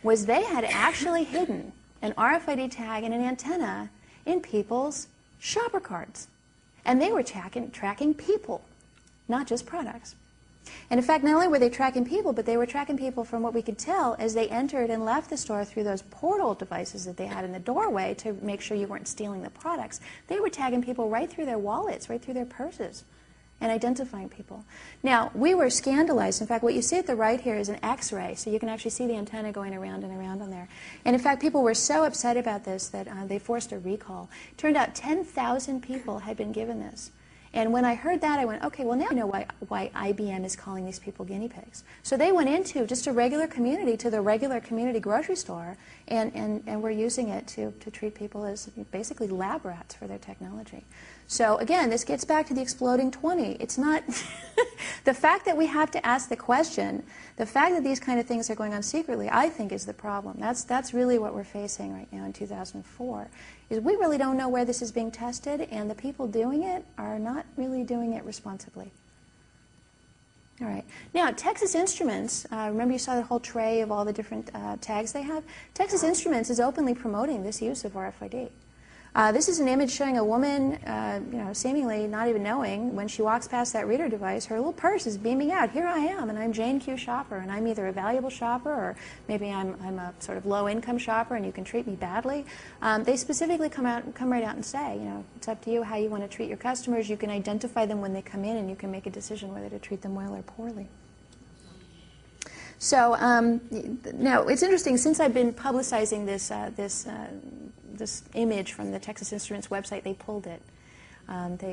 was they had actually hidden an RFID tag and an antenna in people's shopper cards. And they were tracking people, not just products. And in fact, not only were they tracking people, but they were tracking people from what we could tell as they entered and left the store through those portal devices that they had in the doorway to make sure you weren't stealing the products. They were tagging people right through their wallets, right through their purses, and identifying people. Now, we were scandalized. In fact, what you see at the right here is an X-ray, so you can actually see the antenna going around and around on there. And in fact, people were so upset about this that they forced a recall. It turned out 10,000 people had been given this. And when I heard that, I went, okay, well, now I know why IBM is calling these people guinea pigs. So they went into just a regular community, to the regular community grocery store, and were using it to treat people as basically lab rats for their technology. So again, this gets back to the exploding 20. It's not the fact that we have to ask the question, the fact that these kind of things are going on secretly, I think is the problem. That's really what we're facing right now in 2004, is we really don't know where this is being tested, and the people doing it are not really doing it responsibly. All right. Now, Texas Instruments, remember you saw the whole tray of all the different tags they have? Texas Instruments is openly promoting this use of RFID. This is an image showing a woman, seemingly not even knowing, when she walks past that reader device, her little purse is beaming out. Here I am, and I'm Jane Q. Shopper, and I'm either a valuable shopper, or maybe I'm a sort of low-income shopper, and you can treat me badly. They specifically come right out and say, it's up to you how you want to treat your customers. You can identify them when they come in, and you can make a decision whether to treat them well or poorly. So now it's interesting. Since I've been publicizing this image from the Texas Instruments website, they pulled it.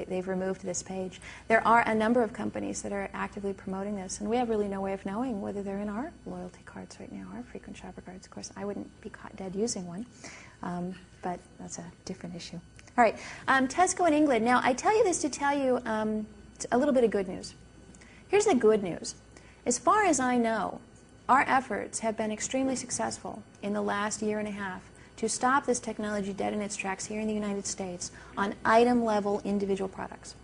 They've removed this page. There are a number of companies that are actively promoting this, and we have really no way of knowing whether they're in our loyalty cards right now, our frequent shopper cards. Of course, I wouldn't be caught dead using one, but that's a different issue. All right, Tesco in England. Now, I tell you this to tell you a little bit of good news. Here's the good news. As far as I know, our efforts have been extremely successful in the last year and a half to stop this technology dead in its tracks here in the United States on item-level individual products.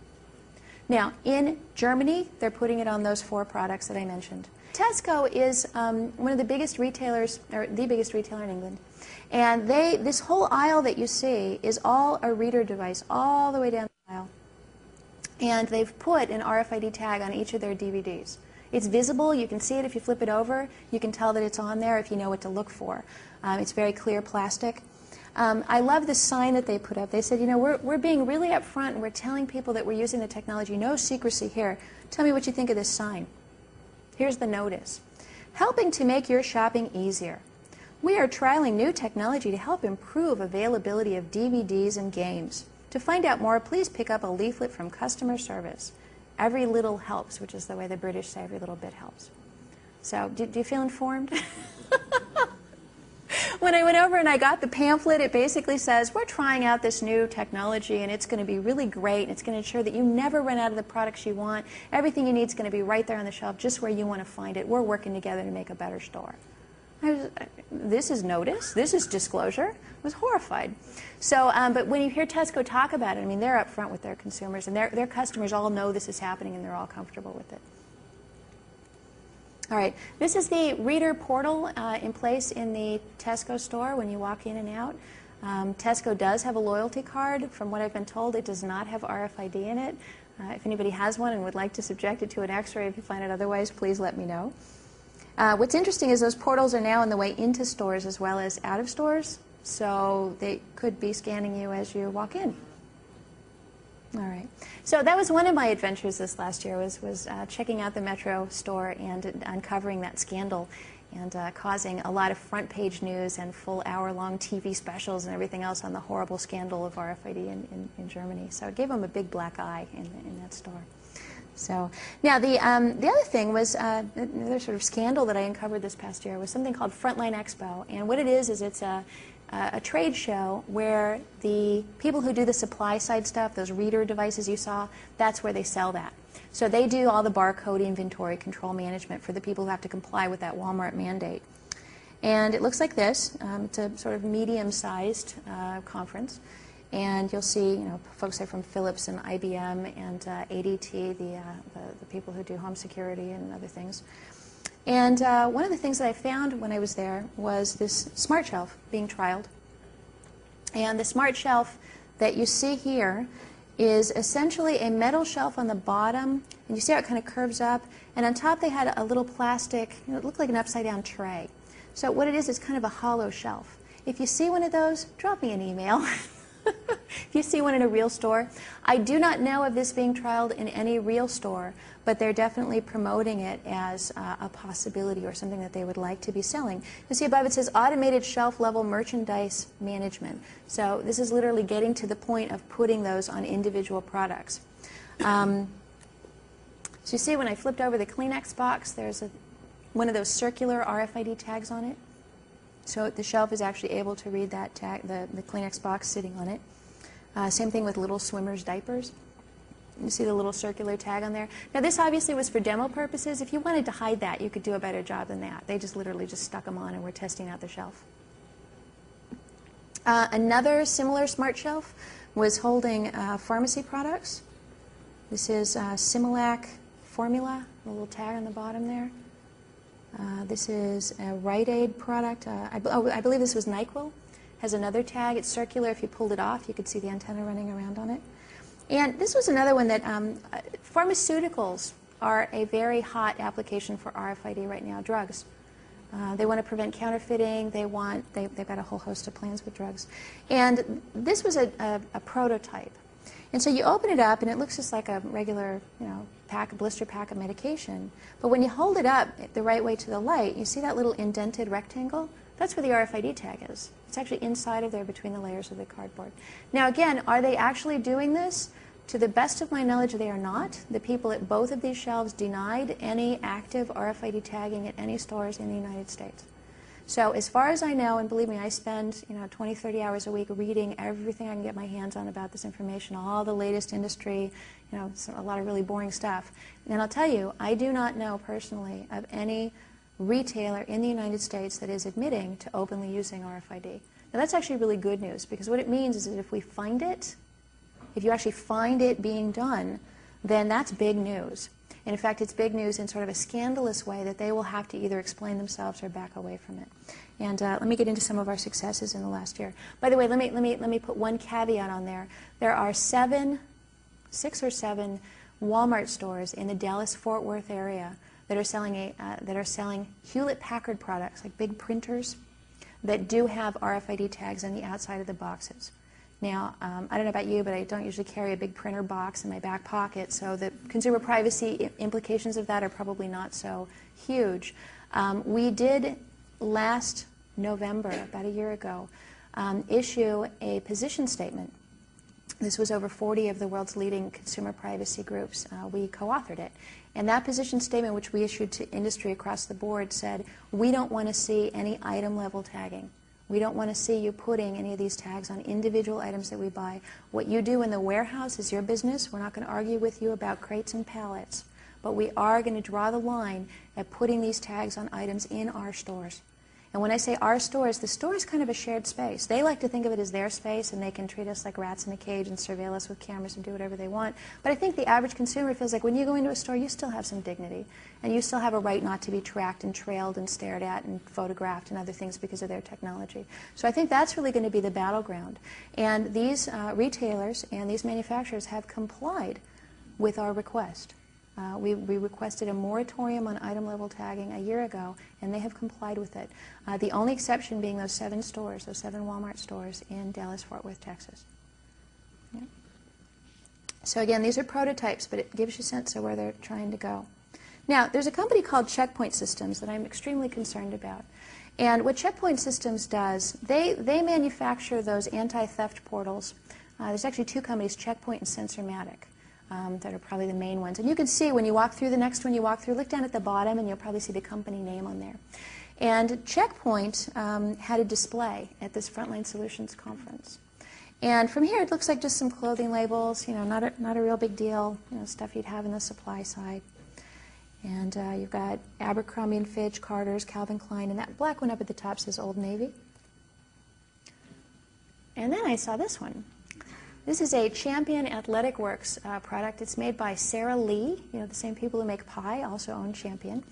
Now, in Germany, they're putting it on those 4 products that I mentioned. Tesco is one of the biggest retailers, or the biggest retailer in England. And this whole aisle that you see is all a reader device all the way down the aisle. And they've put an RFID tag on each of their DVDs. It's visible. You can see it if you flip it over. You can tell that it's on there if you know what to look for. It's very clear plastic. I love the sign that they put up. They said, we're being really upfront, and we're telling people that we're using the technology. No secrecy here. Tell me what you think of this sign. Here's the notice. Helping to make your shopping easier. We are trialing new technology to help improve availability of DVDs and games. To find out more, please pick up a leaflet from customer service. Every little helps, which is the way the British say every little bit helps. So, do you feel informed? When I went over and I got the pamphlet, it basically says, we're trying out this new technology, and it's going to be really great, and it's going to ensure that you never run out of the products you want. Everything you need is going to be right there on the shelf, just where you want to find it. We're working together to make a better store. This is notice. This is disclosure. I was horrified. So, but when you hear Tesco talk about it, I mean, they're up front with their consumers, and their customers all know this is happening, and they're all comfortable with it. All right, this is the reader portal in place in the Tesco store when you walk in and out. Tesco does have a loyalty card. From what I've been told, it does not have RFID in it. If anybody has one and would like to subject it to an X-ray, if you find it otherwise, please let me know. What's interesting is those portals are now on the way into stores as well as out of stores, so they could be scanning you as you walk in. All right. So that was one of my adventures this last year, was checking out the Metro store and uncovering that scandal and causing a lot of front-page news and full hour-long TV specials and everything else on the horrible scandal of RFID in Germany. So it gave them a big black eye in that store. So now the other thing was another sort of scandal that I uncovered this past year was something called Frontline Expo. And what it is it's a trade show where the people who do the supply side stuff, those reader devices you saw, that's where they sell that. So they do all the barcode inventory control management for the people who have to comply with that Walmart mandate. And it looks like this. It's a sort of medium-sized conference. And you'll see, folks there from Philips and IBM and ADT, the people who do home security and other things. And one of the things that I found when I was there was this smart shelf being trialed. And the smart shelf that you see here is essentially a metal shelf on the bottom, and you see how it kind of curves up, and on top they had a little plastic, it looked like an upside-down tray. So what it is kind of a hollow shelf. If you see one of those, drop me an email. If you see one in a real store. I do not know of this being trialed in any real store, but they're definitely promoting it as a possibility or something that they would like to be selling. You see above it says automated shelf level merchandise management. So this is literally getting to the point of putting those on individual products. So you see when I flipped over the Kleenex box, there's one of those circular RFID tags on it. So the shelf is actually able to read that tag, the Kleenex box sitting on it. Same thing with little swimmers' diapers. You see the little circular tag on there. Now this obviously was for demo purposes. If you wanted to hide that, you could do a better job than that. They just literally just stuck them on and were testing out the shelf. Another similar smart shelf was holding pharmacy products. This is Similac Formula, a little tag on the bottom there. This is a Rite Aid product. I believe this was NyQuil. Has another tag. It's circular. If you pulled it off, you could see the antenna running around on it. And this was another one that pharmaceuticals are a very hot application for RFID right now. Drugs. They want to prevent counterfeiting. They've got a whole host of plans with drugs. And this was a prototype. And so you open it up, and it looks just like a regular, blister pack of medication. But when you hold it up the right way to the light, you see that little indented rectangle? That's where the RFID tag is. It's actually inside of there between the layers of the cardboard. Now again, are they actually doing this? To the best of my knowledge, they are not. The people at both of these shelves denied any active RFID tagging at any stores in the United States. So as far as I know, and believe me, I spend 20, 30 hours a week reading everything I can get my hands on about this information, all the latest industry, a lot of really boring stuff. And I'll tell you, I do not know personally of any retailer in the United States that is admitting to openly using RFID. Now that's actually really good news, because what it means is that if we find it, if you actually find it being done, then that's big news. And in fact, it's big news in sort of a scandalous way that they will have to either explain themselves or back away from it. And let me get into some of our successes in the last year. By the way, let me put one caveat on there. There are 6 or 7 Walmart stores in the Dallas-Fort Worth area that are selling Hewlett-Packard products, like big printers, that do have RFID tags on the outside of the boxes. Now, I don't know about you, but I don't usually carry a big printer box in my back pocket, so the consumer privacy implications of that are probably not so huge. We did last November, about a year ago, issue a position statement. This was over 40 of the world's leading consumer privacy groups. We co-authored it. And that position statement, which we issued to industry across the board, said, we don't want to see any item level tagging. We don't want to see you putting any of these tags on individual items that we buy. What you do in the warehouse is your business. We're not going to argue with you about crates and pallets. But we are going to draw the line at putting these tags on items in our stores. And when I say our stores, the store is kind of a shared space. They like to think of it as their space, and they can treat us like rats in a cage and surveil us with cameras and do whatever they want. But I think the average consumer feels like when you go into a store, you still have some dignity. And you still have a right not to be tracked and trailed and stared at and photographed and other things because of their technology. So I think that's really going to be the battleground. And these retailers and these manufacturers have complied with our request. We requested a moratorium on item-level tagging a year ago, and they have complied with it. The only exception being those 7 stores, those 7 Walmart stores in Dallas-Fort Worth, Texas. Yeah. So again, these are prototypes, but it gives you a sense of where they're trying to go. Now, there's a company called Checkpoint Systems that I'm extremely concerned about. And what Checkpoint Systems does, they manufacture those anti-theft portals. There's actually 2 companies, Checkpoint and Sensormatic. That are probably the main ones. And you can see when you walk through the next one you walk through, look down at the bottom and you'll probably see the company name on there. And Checkpoint had a display at this Frontline Solutions conference. And from here it looks like just some clothing labels, not a real big deal, stuff you'd have in the supply side. And you've got Abercrombie & Fitch, Carter's, Calvin Klein, and that black one up at the top says Old Navy. And then I saw this one. This is a Champion Athletic Works product. It's made by Sara Lee. You know, the same people who make pie also own Champion.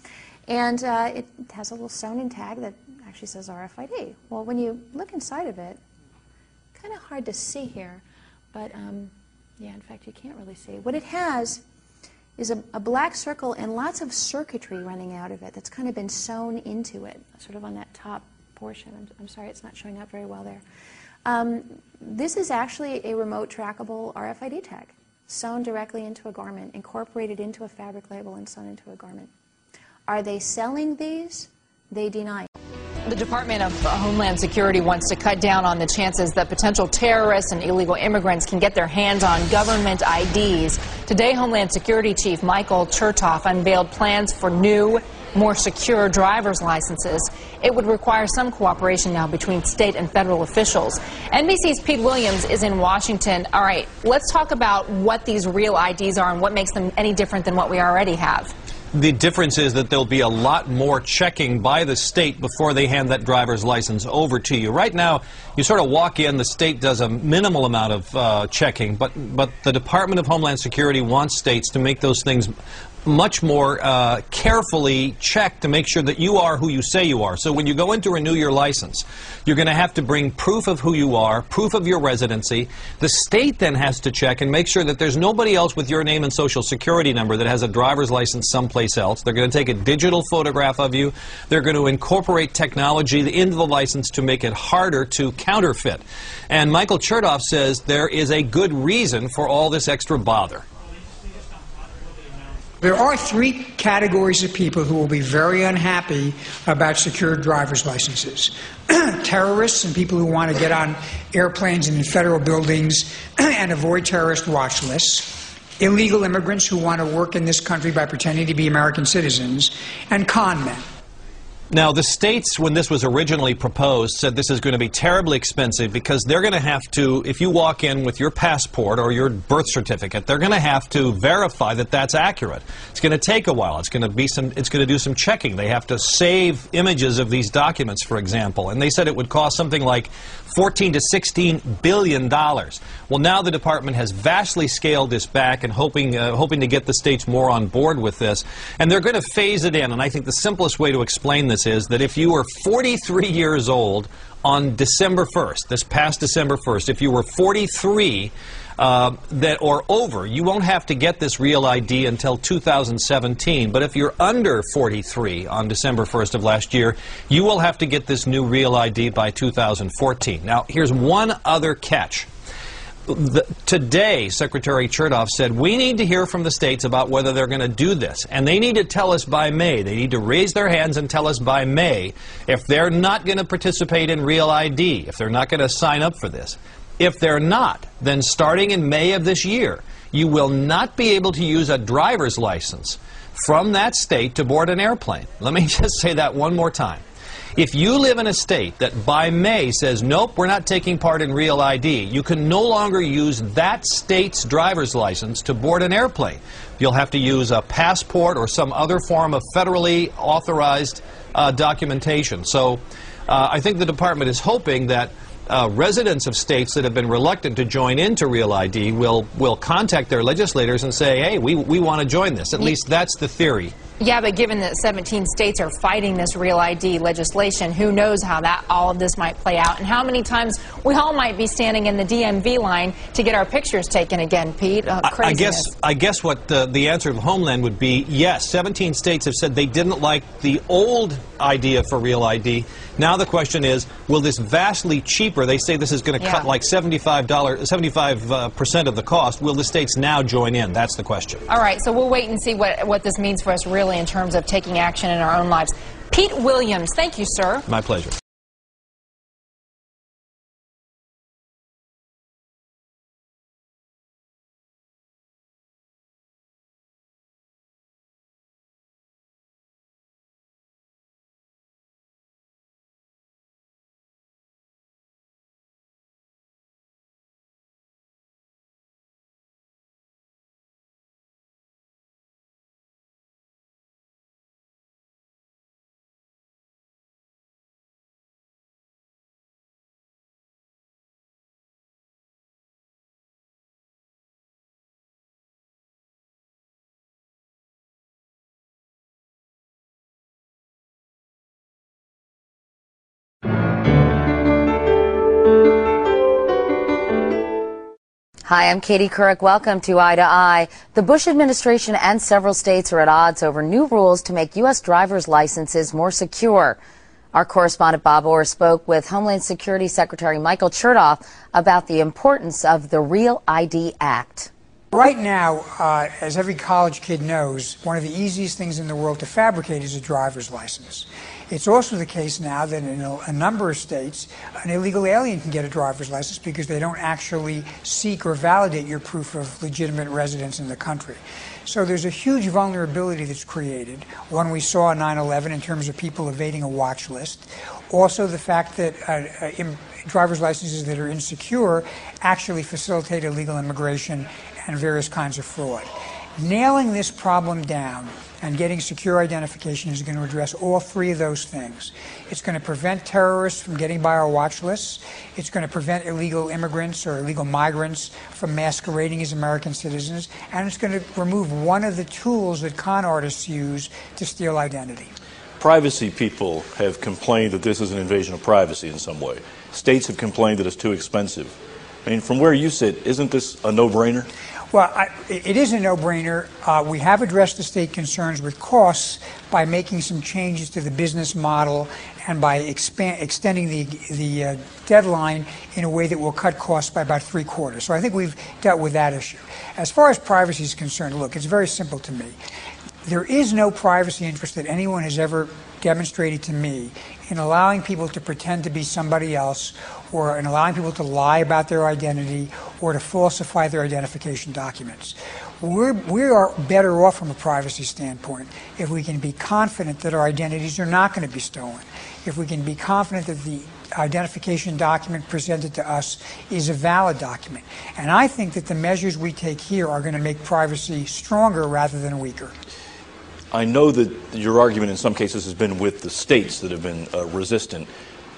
And it has a little sewn-in tag that actually says RFID. Well, when you look inside of it, kind of hard to see here, but yeah, in fact, you can't really see. What it has is a black circle and lots of circuitry running out of it that's kind of been sewn into it, sort of on that top portion. I'm sorry, it's not showing up very well there. This is actually a remote trackable RFID tag, sewn directly into a garment, incorporated into a fabric label and sewn into a garment. Are they selling these? They deny it. The Department of Homeland Security wants to cut down on the chances that potential terrorists and illegal immigrants can get their hands on government IDs. Today, Homeland Security Chief Michael Chertoff unveiled plans for new, more secure driver's licenses. It would require some cooperation now between state and federal officials. NBC's Pete Williams is in Washington. All right, let's talk about what these real IDs are and what makes them any different than what we already have. The difference is that there'll be a lot more checking by the state before they hand that driver's license over to you. Right now, you sort of walk in, the state does a minimal amount of checking, but the Department of Homeland Security wants states to make those things much more carefully checked to make sure that you are who you say you are. So when you go in to renew your license, you're going to have to bring proof of who you are, proof of your residency. The state then has to check and make sure that there's nobody else with your name and social security number that has a driver's license someplace else. They're going to take a digital photograph of you. They're going to incorporate technology into the license to make it harder to counterfeit. And Michael Chertoff says there is a good reason for all this extra bother. There are three categories of people who will be very unhappy about secured driver's licenses. Terrorists and people who want to get on airplanes and in federal buildings and avoid terrorist watch lists. Illegal immigrants who want to work in this country by pretending to be American citizens. And con men. Now, the states, when this was originally proposed, said this is going to be terribly expensive because they're going to have to, if you walk in with your passport or your birth certificate, they're going to have to verify that that's accurate. It's going to take a while. It's going to do some checking. They have to save images of these documents, for example. And they said it would cost something like $14 to $16 billion. Well, now the department has vastly scaled this back and hoping to get the states more on board with this. And they're going to phase it in. And I think the simplest way to explain this is that if you were 43 years old on December 1st, this past December 1st, if you were 43 or over, you won't have to get this real ID until 2017. But if you're under 43 on December 1st of last year, you will have to get this new real ID by 2014. Now, here's one other catch. Today, Secretary Chertoff said, we need to hear from the states about whether they're going to do this. And they need to tell us by May. They need to raise their hands and tell us by May if they're not going to participate in Real ID, if they're not going to sign up for this. If they're not, then starting in May of this year, you will not be able to use a driver's license from that state to board an airplane. Let me just say that one more time. If you live in a state that by May says, nope, we're not taking part in Real ID, you can no longer use that state's driver's license to board an airplane. You'll have to use a passport or some other form of federally authorized documentation. So I think the department is hoping that residents of states that have been reluctant to join into Real ID will contact their legislators and say, hey, we want to join this. At least that's the theory. Yeah, but given that 17 states are fighting this Real ID legislation, who knows how all of this might play out and how many times we all might be standing in the DMV line to get our pictures taken again, Pete. I guess what the answer of Homeland would be, yes, 17 states have said they didn't like the old idea for Real ID. Now the question is, will this vastly cheaper, they say this is going to cut like 75% of the cost, will the states now join in? That's the question. All right, so we'll wait and see what this means for us really in terms of taking action in our own lives. Pete Williams, thank you, sir. My pleasure. Hi, I'm Katie Couric. Welcome to Eye to Eye. The Bush administration and several states are at odds over new rules to make U.S. driver's licenses more secure. Our correspondent Bob Orr spoke with Homeland Security Secretary Michael Chertoff about the importance of the Real ID Act. Right now, as every college kid knows, one of the easiest things in the world to fabricate is a driver's license. It's also the case now that in a number of states, an illegal alien can get a driver's license because they don't actually seek or validate your proof of legitimate residence in the country. So there's a huge vulnerability that's created, one we saw on 9/11 in terms of people evading a watch list. Also the fact that driver's licenses that are insecure actually facilitate illegal immigration and various kinds of fraud. Nailing this problem down and getting secure identification is going to address all three of those things. It's going to prevent terrorists from getting by our watch lists. It's going to prevent illegal immigrants or illegal migrants from masquerading as American citizens. And it's going to remove one of the tools that con artists use to steal identity. Privacy people have complained that this is an invasion of privacy in some way. States have complained that it's too expensive. I mean, from where you sit, isn't this a no-brainer? Well, it is a no-brainer. We have addressed the state concerns with costs by making some changes to the business model and by extending the deadline in a way that will cut costs by about 3/4. So I think we've dealt with that issue. As far as privacy is concerned, look, it's very simple to me. There is no privacy interest that anyone has ever demonstrated to me in allowing people to pretend to be somebody else or in allowing people to lie about their identity or to falsify their identification documents. We are better off from a privacy standpoint if we can be confident that our identities are not going to be stolen, if we can be confident that the identification document presented to us is a valid document. And I think that the measures we take here are going to make privacy stronger rather than weaker. I know that your argument in some cases has been with the states that have been resistant,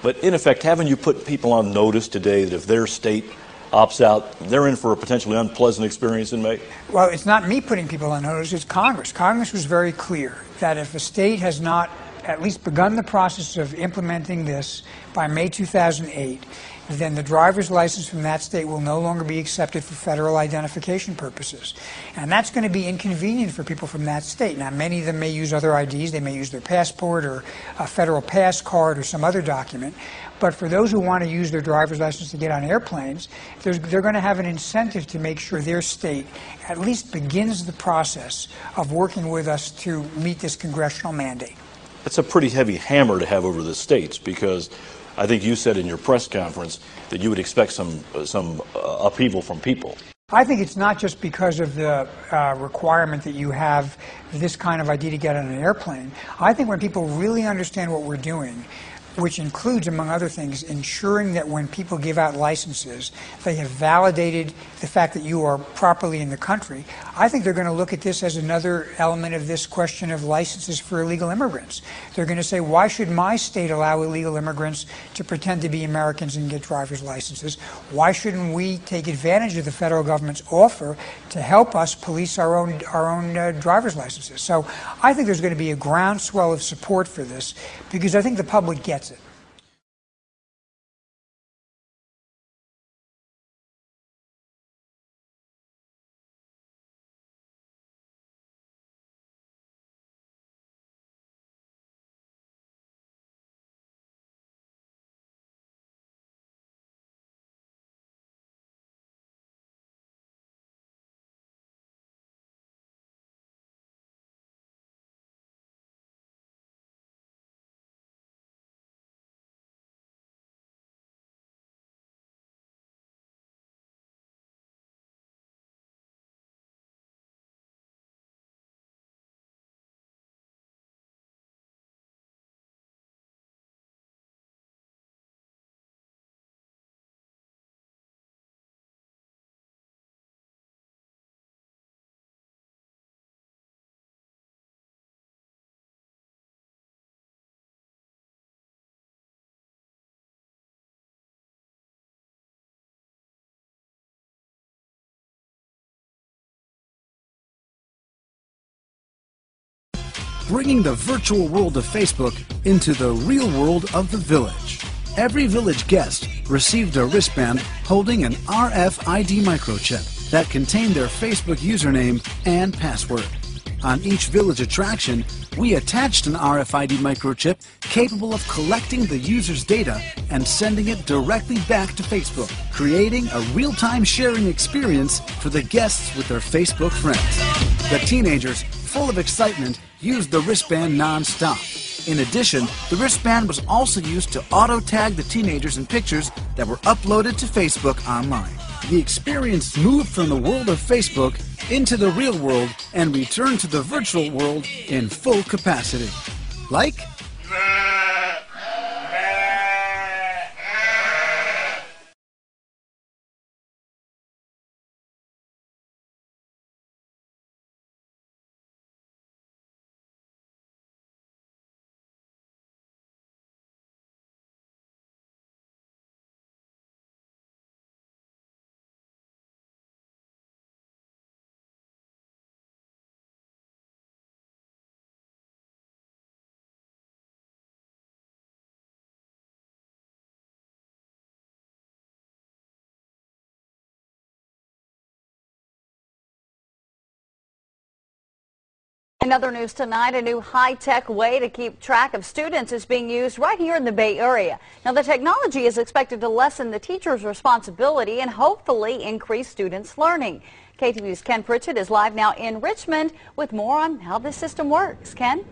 but in effect, haven't you put people on notice today that if their state opts out, they're in for a potentially unpleasant experience in May? Well, it's not me putting people on notice, it's Congress. Congress was very clear that if a state has not at least begun the process of implementing this by May 2008, then the driver's license from that state will no longer be accepted for federal identification purposes. And that's going to be inconvenient for people from that state. Now, many of them may use other IDs. They may use their passport or a federal pass card or some other document. But for those who want to use their driver's license to get on airplanes, they're going to have an incentive to make sure their state at least begins the process of working with us to meet this congressional mandate. That's a pretty heavy hammer to have over the states, because I think you said in your press conference that you would expect some upheaval from people. I think it's not just because of the requirement that you have this kind of ID to get on an airplane. I think when people really understand what we're doing, which includes, among other things, ensuring that when people give out licenses, they have validated the fact that you are properly in the country. I think they're going to look at this as another element of this question of licenses for illegal immigrants. They're going to say, why should my state allow illegal immigrants to pretend to be Americans and get driver's licenses? Why shouldn't we take advantage of the federal government's offer to help us police our own driver's licenses? So I think there's going to be a groundswell of support for this, because I think the public gets it. Bringing the virtual world of Facebook into the real world of the village. Every village guest received a wristband holding an RFID microchip that contained their Facebook username and password. On each village attraction, we attached an RFID microchip capable of collecting the user's data and sending it directly back to Facebook, creating a real-time sharing experience for the guests with their Facebook friends. The teenagers, full of excitement, used the wristband non-stop. In addition, the wristband was also used to auto-tag the teenagers in pictures that were uploaded to Facebook online. The experience moved from the world of Facebook into the real world and returned to the virtual world in full capacity. Like? In other news tonight, a new high-tech way to keep track of students is being used right here in the Bay Area. Now, the technology is expected to lessen the teacher's responsibility and hopefully increase students' learning. KTVU's Ken Pritchett is live now in Richmond with more on how this system works. Ken?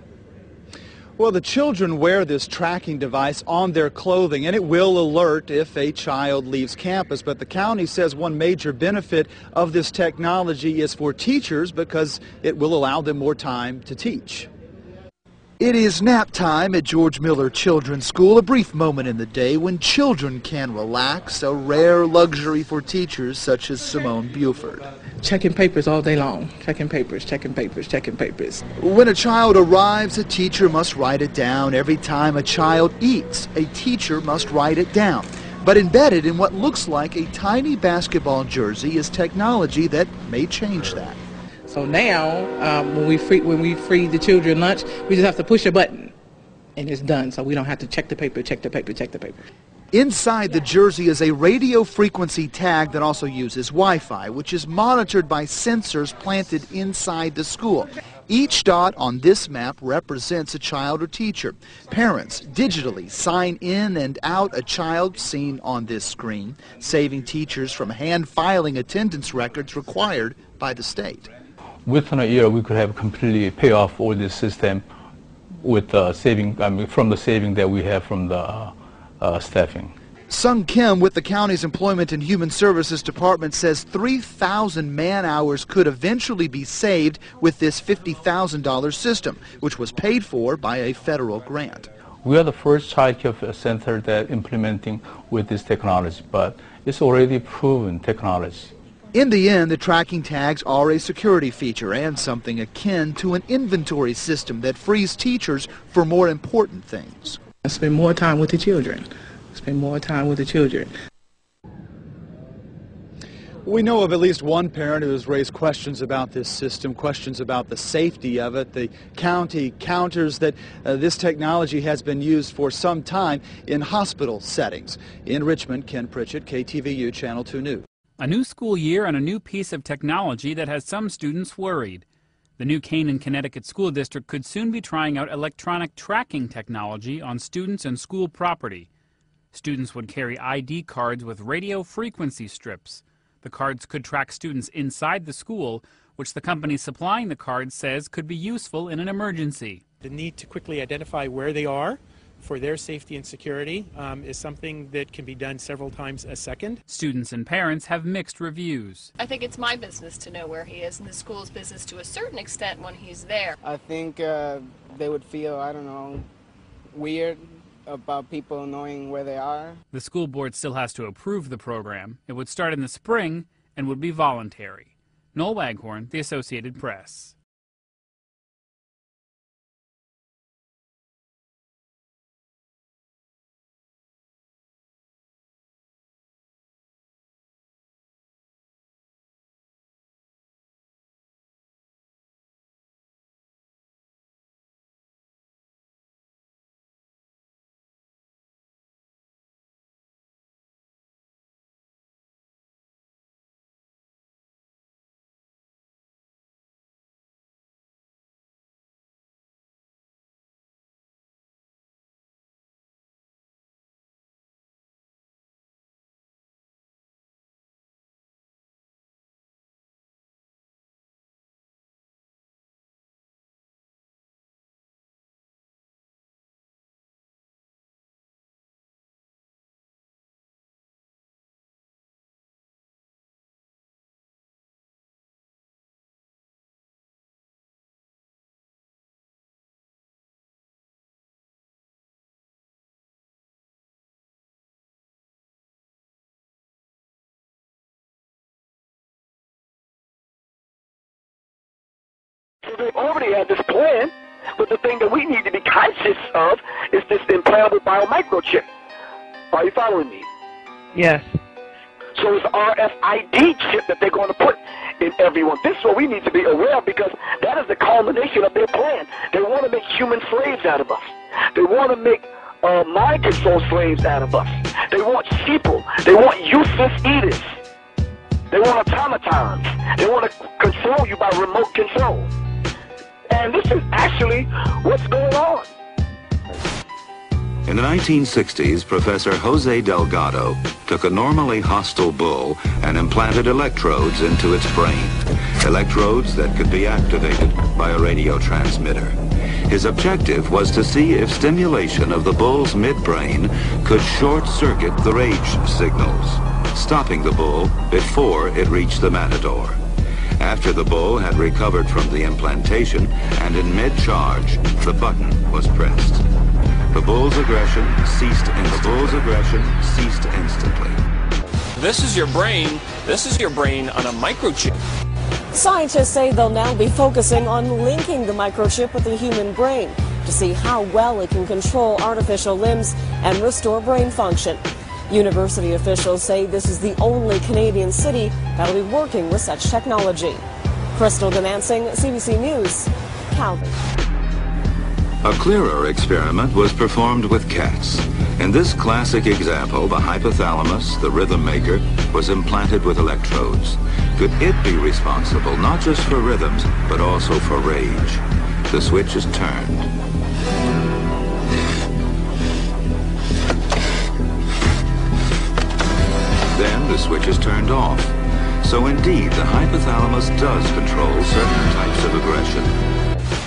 Well, the children wear this tracking device on their clothing, and it will alert if a child leaves campus. But the county says one major benefit of this technology is for teachers because it will allow them more time to teach. It is nap time at George Miller Children's School, a brief moment in the day when children can relax, a rare luxury for teachers such as Simone Buford. Checking papers all day long, checking papers, checking papers, checking papers. When a child arrives, a teacher must write it down. Every time a child eats, a teacher must write it down. But embedded in what looks like a tiny basketball jersey is technology that may change that. So now, when we feed the children lunch, we just have to push a button, and it's done. So we don't have to check the paper, check the paper, check the paper. Inside the jersey is a radio frequency tag that also uses Wi-Fi, which is monitored by sensors planted inside the school. Each dot on this map represents a child or teacher. Parents digitally sign in and out a child seen on this screen, saving teachers from hand-filing attendance records required by the state. Within a year, we could have completely pay off all this system with from the saving that we have from the staffing. Sung Kim with the county's Employment and Human Services Department says 3,000 man-hours could eventually be saved with this $50,000 system, which was paid for by a federal grant. We are the first child care center that implementing with this technology, but it's already proven technology. In the end, the tracking tags are a security feature and something akin to an inventory system that frees teachers for more important things. Spend more time with the children. Spend more time with the children. We know of at least one parent who has raised questions about this system, questions about the safety of it. The county counters that this technology has been used for some time in hospital settings. In Richmond, Ken Pritchett, KTVU Channel 2 News. A new school year and a new piece of technology that has some students worried. The new Canaan, Connecticut School District could soon be trying out electronic tracking technology on students and school property. Students would carry ID cards with radio frequency strips. The cards could track students inside the school, which the company supplying the cards says could be useful in an emergency. The need to quickly identify where they are for their safety and security is something that can be done several times a second. Students and parents have mixed reviews. I think it's my business to know where he is, and the school's business to a certain extent when he's there. I think they would feel, I don't know, weird about people knowing where they are. The school board still has to approve the program. It would start in the spring and would be voluntary. Noel Waghorn, The Associated Press. So they already have this plan, but the thing that we need to be conscious of is this implantable biomicrochip. Are you following me? Yes. So it's RFID chip that they're going to put in everyone. This is what we need to be aware of, because that is the culmination of their plan. They want to make human slaves out of us. They want to make mind control slaves out of us. They want sheeple. They want useless eaters. They want automatons. They want to control you by remote control. And this is actually what's going on. In the 1960s, Professor Jose Delgado took a normally hostile bull and implanted electrodes into its brain. Electrodes that could be activated by a radio transmitter. His objective was to see if stimulation of the bull's midbrain could short-circuit the rage signals, stopping the bull before it reached the matador. After the bull had recovered from the implantation and in mid-charge, the button was pressed. The bull's aggression ceased instantly. This is your brain. This is your brain on a microchip. Scientists say they'll now be focusing on linking the microchip with the human brain to see how well it can control artificial limbs and restore brain function. University officials say this is the only Canadian city that'll be working with such technology. Crystal Demansing, CBC News, Calgary. A clearer experiment was performed with cats. In this classic example, the hypothalamus, the rhythm maker, was implanted with electrodes. Could it be responsible not just for rhythms, but also for rage? The switch is turned. Then the switch is turned off. So indeed, the hypothalamus does control certain types of aggression.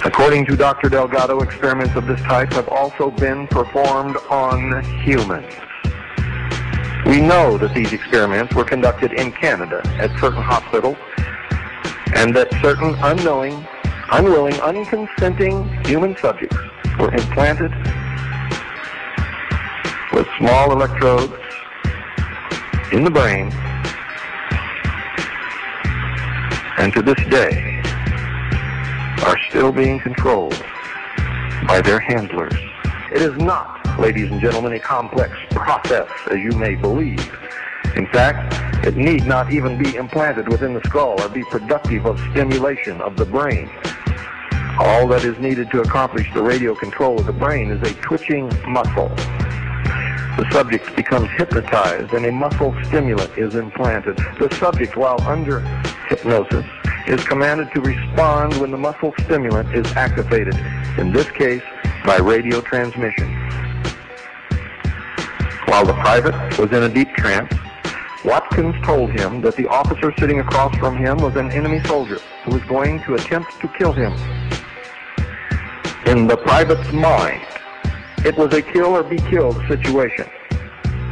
According to Dr. Delgado, experiments of this type have also been performed on humans. We know that these experiments were conducted in Canada at certain hospitals, and that certain unwilling, unconsenting human subjects were implanted with small electrodes in the brain, and to this day are still being controlled by their handlers. It is not, ladies and gentlemen, a complex process as you may believe. In fact, it need not even be implanted within the skull or be productive of stimulation of the brain. All that is needed to accomplish the radio control of the brain is a twitching muscle. The subject becomes hypnotized and a muscle stimulant is implanted. The subject, while under hypnosis, is commanded to respond when the muscle stimulant is activated, in this case by radio transmission. While the private was in a deep trance, Watkins told him that the officer sitting across from him was an enemy soldier who was going to attempt to kill him. In the private's mind, it was a kill or be killed situation.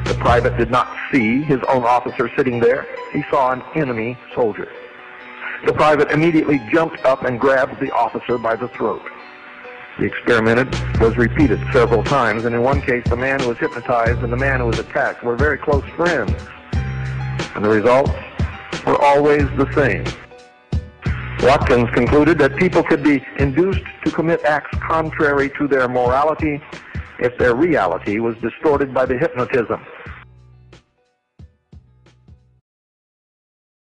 The private did not see his own officer sitting there. He saw an enemy soldier. The private immediately jumped up and grabbed the officer by the throat. The experiment was repeated several times, and in one case the man who was hypnotized and the man who was attacked were very close friends. And the results were always the same. Watkins concluded that people could be induced to commit acts contrary to their morality if their reality was distorted by the hypnotism.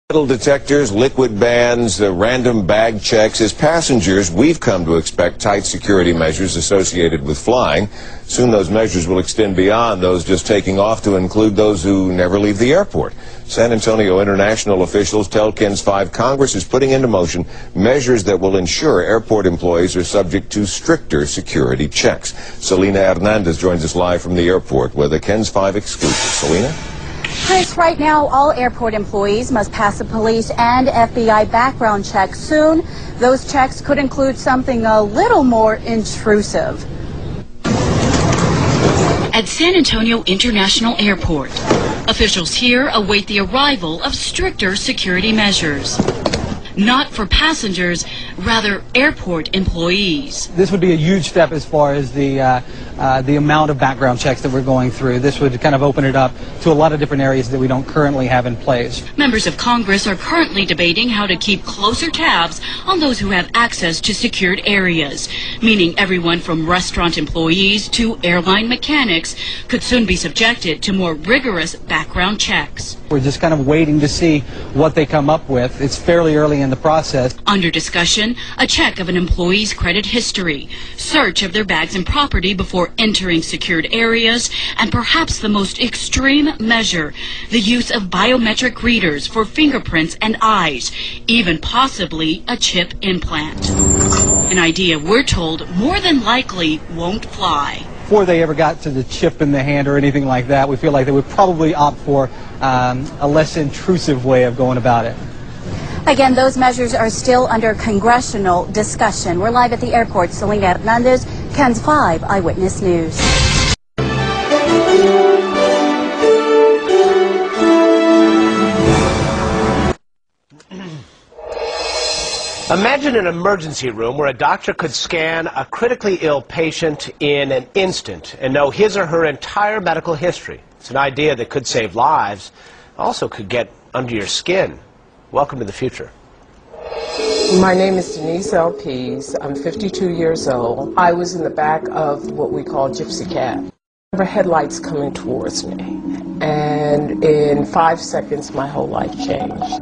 Metal detectors, liquid bans, random bag checks. As passengers, we've come to expect tight security measures associated with flying. Soon those measures will extend beyond those just taking off to include those who never leave the airport. San Antonio international officials tell KENS 5 Congress is putting into motion measures that will ensure airport employees are subject to stricter security checks. Selena Hernandez joins us live from the airport with a KENS 5 exclusive. Selena? Chris, right now, all airport employees must pass a police and FBI background check. Soon, those checks could include something a little more intrusive. At San Antonio International Airport, officials here await the arrival of stricter security measures. not for passengers, rather airport employees. This would be a huge step as far as the amount of background checks that we're going through. This would kind of open it up to a lot of different areas that we don't currently have in place. Members of Congress are currently debating how to keep closer tabs on those who have access to secured areas, meaning everyone from restaurant employees to airline mechanics could soon be subjected to more rigorous background checks. We're just kind of waiting to see what they come up with. It's fairly early in the process. Under discussion, a check of an employee's credit history, search of their bags and property before entering secured areas, and perhaps the most extreme measure, the use of biometric readers for fingerprints and eyes, even possibly a chip implant. An idea we're told more than likely won't fly. Before they ever got to the chip in the hand or anything like that, we feel like they would probably opt for a less intrusive way of going about it. Again, those measures are still under congressional discussion. We're live at the airport. Selena Hernandez, KENS 5 Eyewitness News. Imagine an emergency room where a doctor could scan a critically ill patient in an instant and know his or her entire medical history. It's an idea that could save lives, also could get under your skin. Welcome to the future. My name is Denise L. Pease. I'm 52 years old. I was in the back of what we call Gypsy Cab. There were headlights coming towards me, and in 5 seconds my whole life changed.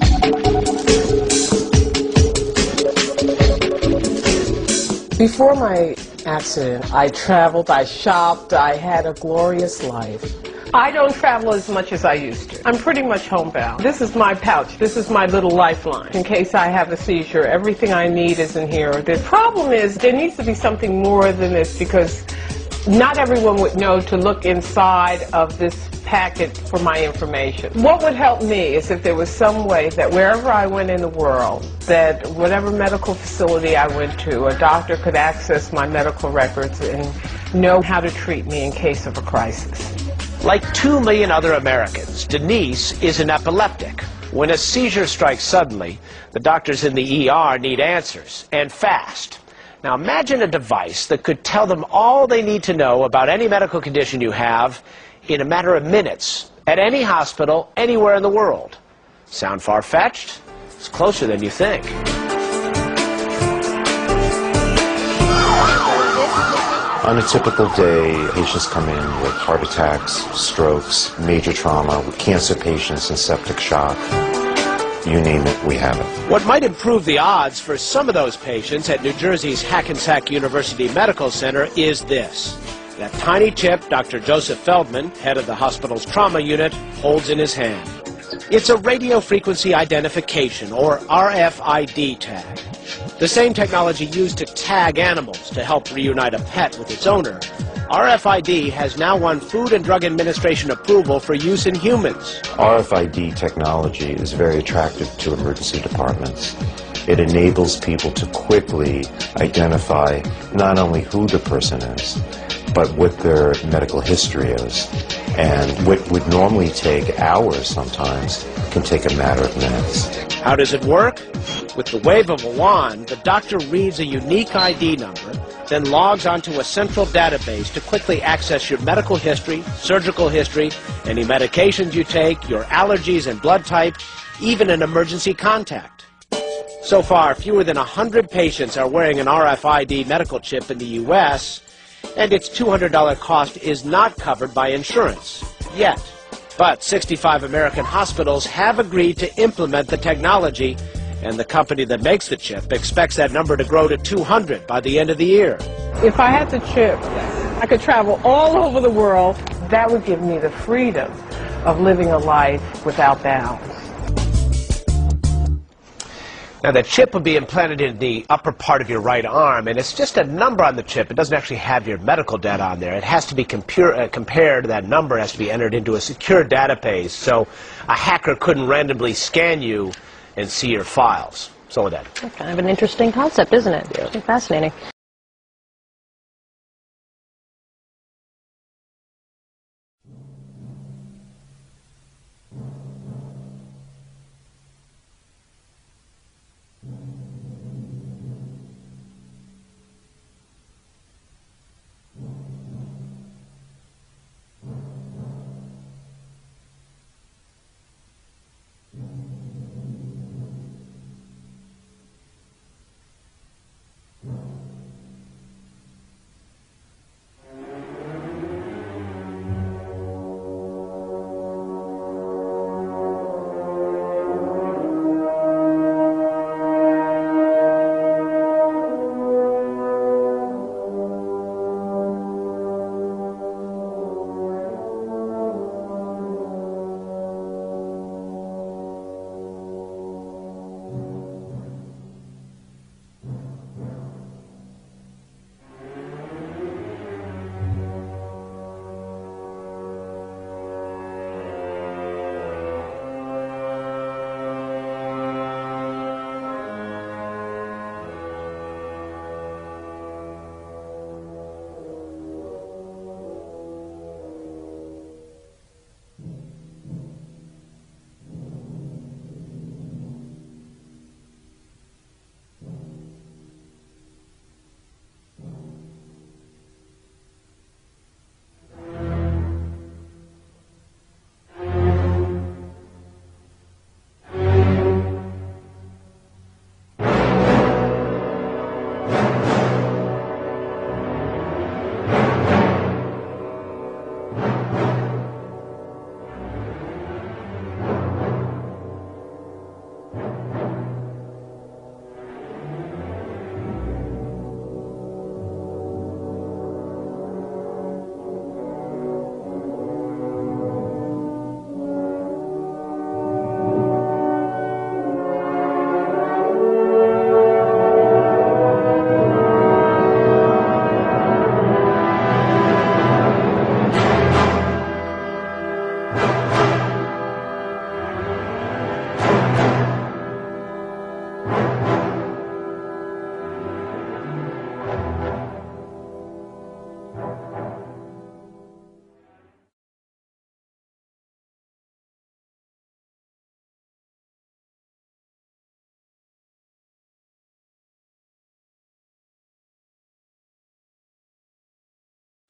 Before my accident, I traveled, I shopped, I had a glorious life. I don't travel as much as I used to. I'm pretty much homebound. This is my pouch. This is my little lifeline. In case I have a seizure, everything I need is in here. The problem is there needs to be something more than this, because not everyone would know to look inside of this packet for my information. What would help me is if there was some way that wherever I went in the world, that whatever medical facility I went to, a doctor could access my medical records and know how to treat me in case of a crisis. Like 2 million other Americans, Denise is an epileptic. When a seizure strikes suddenly, the doctors in the ER need answers, and fast. Now imagine a device that could tell them all they need to know about any medical condition you have in a matter of minutes, at any hospital, anywhere in the world. Sound far-fetched? It's closer than you think. On a typical day, patients come in with heart attacks, strokes, major trauma, cancer patients in septic shock. You name it, we have it. What might improve the odds for some of those patients at New Jersey's Hackensack University Medical Center is this. That tiny chip Dr. Joseph Feldman, head of the hospital's trauma unit, holds in his hand. It's a radio frequency identification, or RFID tag. The same technology used to tag animals to help reunite a pet with its owner. RFID has now won Food and Drug Administration approval for use in humans. RFID technology is very attractive to emergency departments. It enables people to quickly identify not only who the person is, but what their medical history is. And what would normally take hours sometimes can take a matter of minutes. How does it work? With the wave of a wand, the doctor reads a unique ID number, then logs onto a central database to quickly access your medical history, surgical history, any medications you take, your allergies and blood type, even an emergency contact. So far, fewer than 100 patients are wearing an RFID medical chip in the U.S., and its $200 cost is not covered by insurance, yet. But 65 American hospitals have agreed to implement the technology, and the company that makes the chip expects that number to grow to 200 by the end of the year. If I had the chip, I could travel all over the world. That would give me the freedom of living a life without bounds. Now, the chip will be implanted in the upper part of your right arm, and it's just a number on the chip. It doesn't actually have your medical data on there. It has to be compared. That number has to be entered into a secure database, so a hacker couldn't randomly scan you and see your files. So with that. That's kind of an interesting concept, isn't it? Yeah. It's fascinating.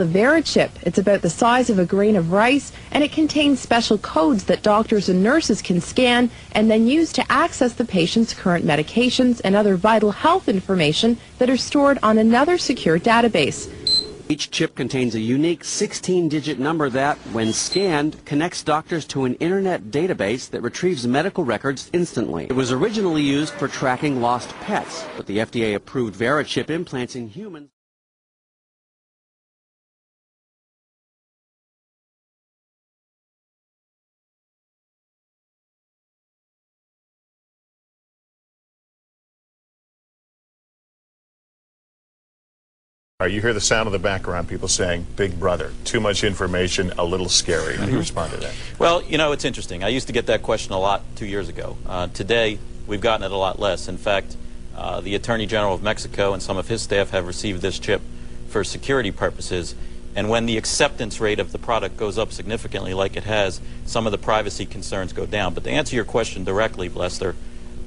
The VeriChip. It's about the size of a grain of rice, and it contains special codes that doctors and nurses can scan and then use to access the patient's current medications and other vital health information that are stored on another secure database. Each chip contains a unique 16-digit number that, when scanned, connects doctors to an internet database that retrieves medical records instantly. It was originally used for tracking lost pets, but the FDA approved VeriChip implants in humans. You hear the sound of the background, people saying, Big Brother, too much information, a little scary. How do you respond to that? Well, you know, it's interesting. I used to get that question a lot 2 years ago. Today, we've gotten it a lot less. In fact, the Attorney General of Mexico and some of his staff have received this chip for security purposes. And when the acceptance rate of the product goes up significantly like it has, some of the privacy concerns go down. But to answer your question directly, Lester,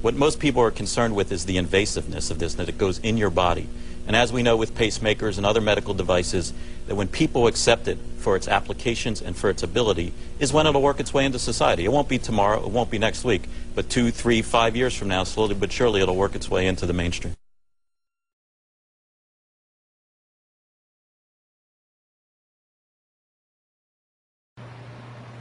what most people are concerned with is the invasiveness of this, that it goes in your body. And as we know with pacemakers and other medical devices, that when people accept it for its applications and for its ability is when it'll work its way into society. It won't be tomorrow, it won't be next week, but 2, 3, 5 years from now, slowly but surely it'll work its way into the mainstream.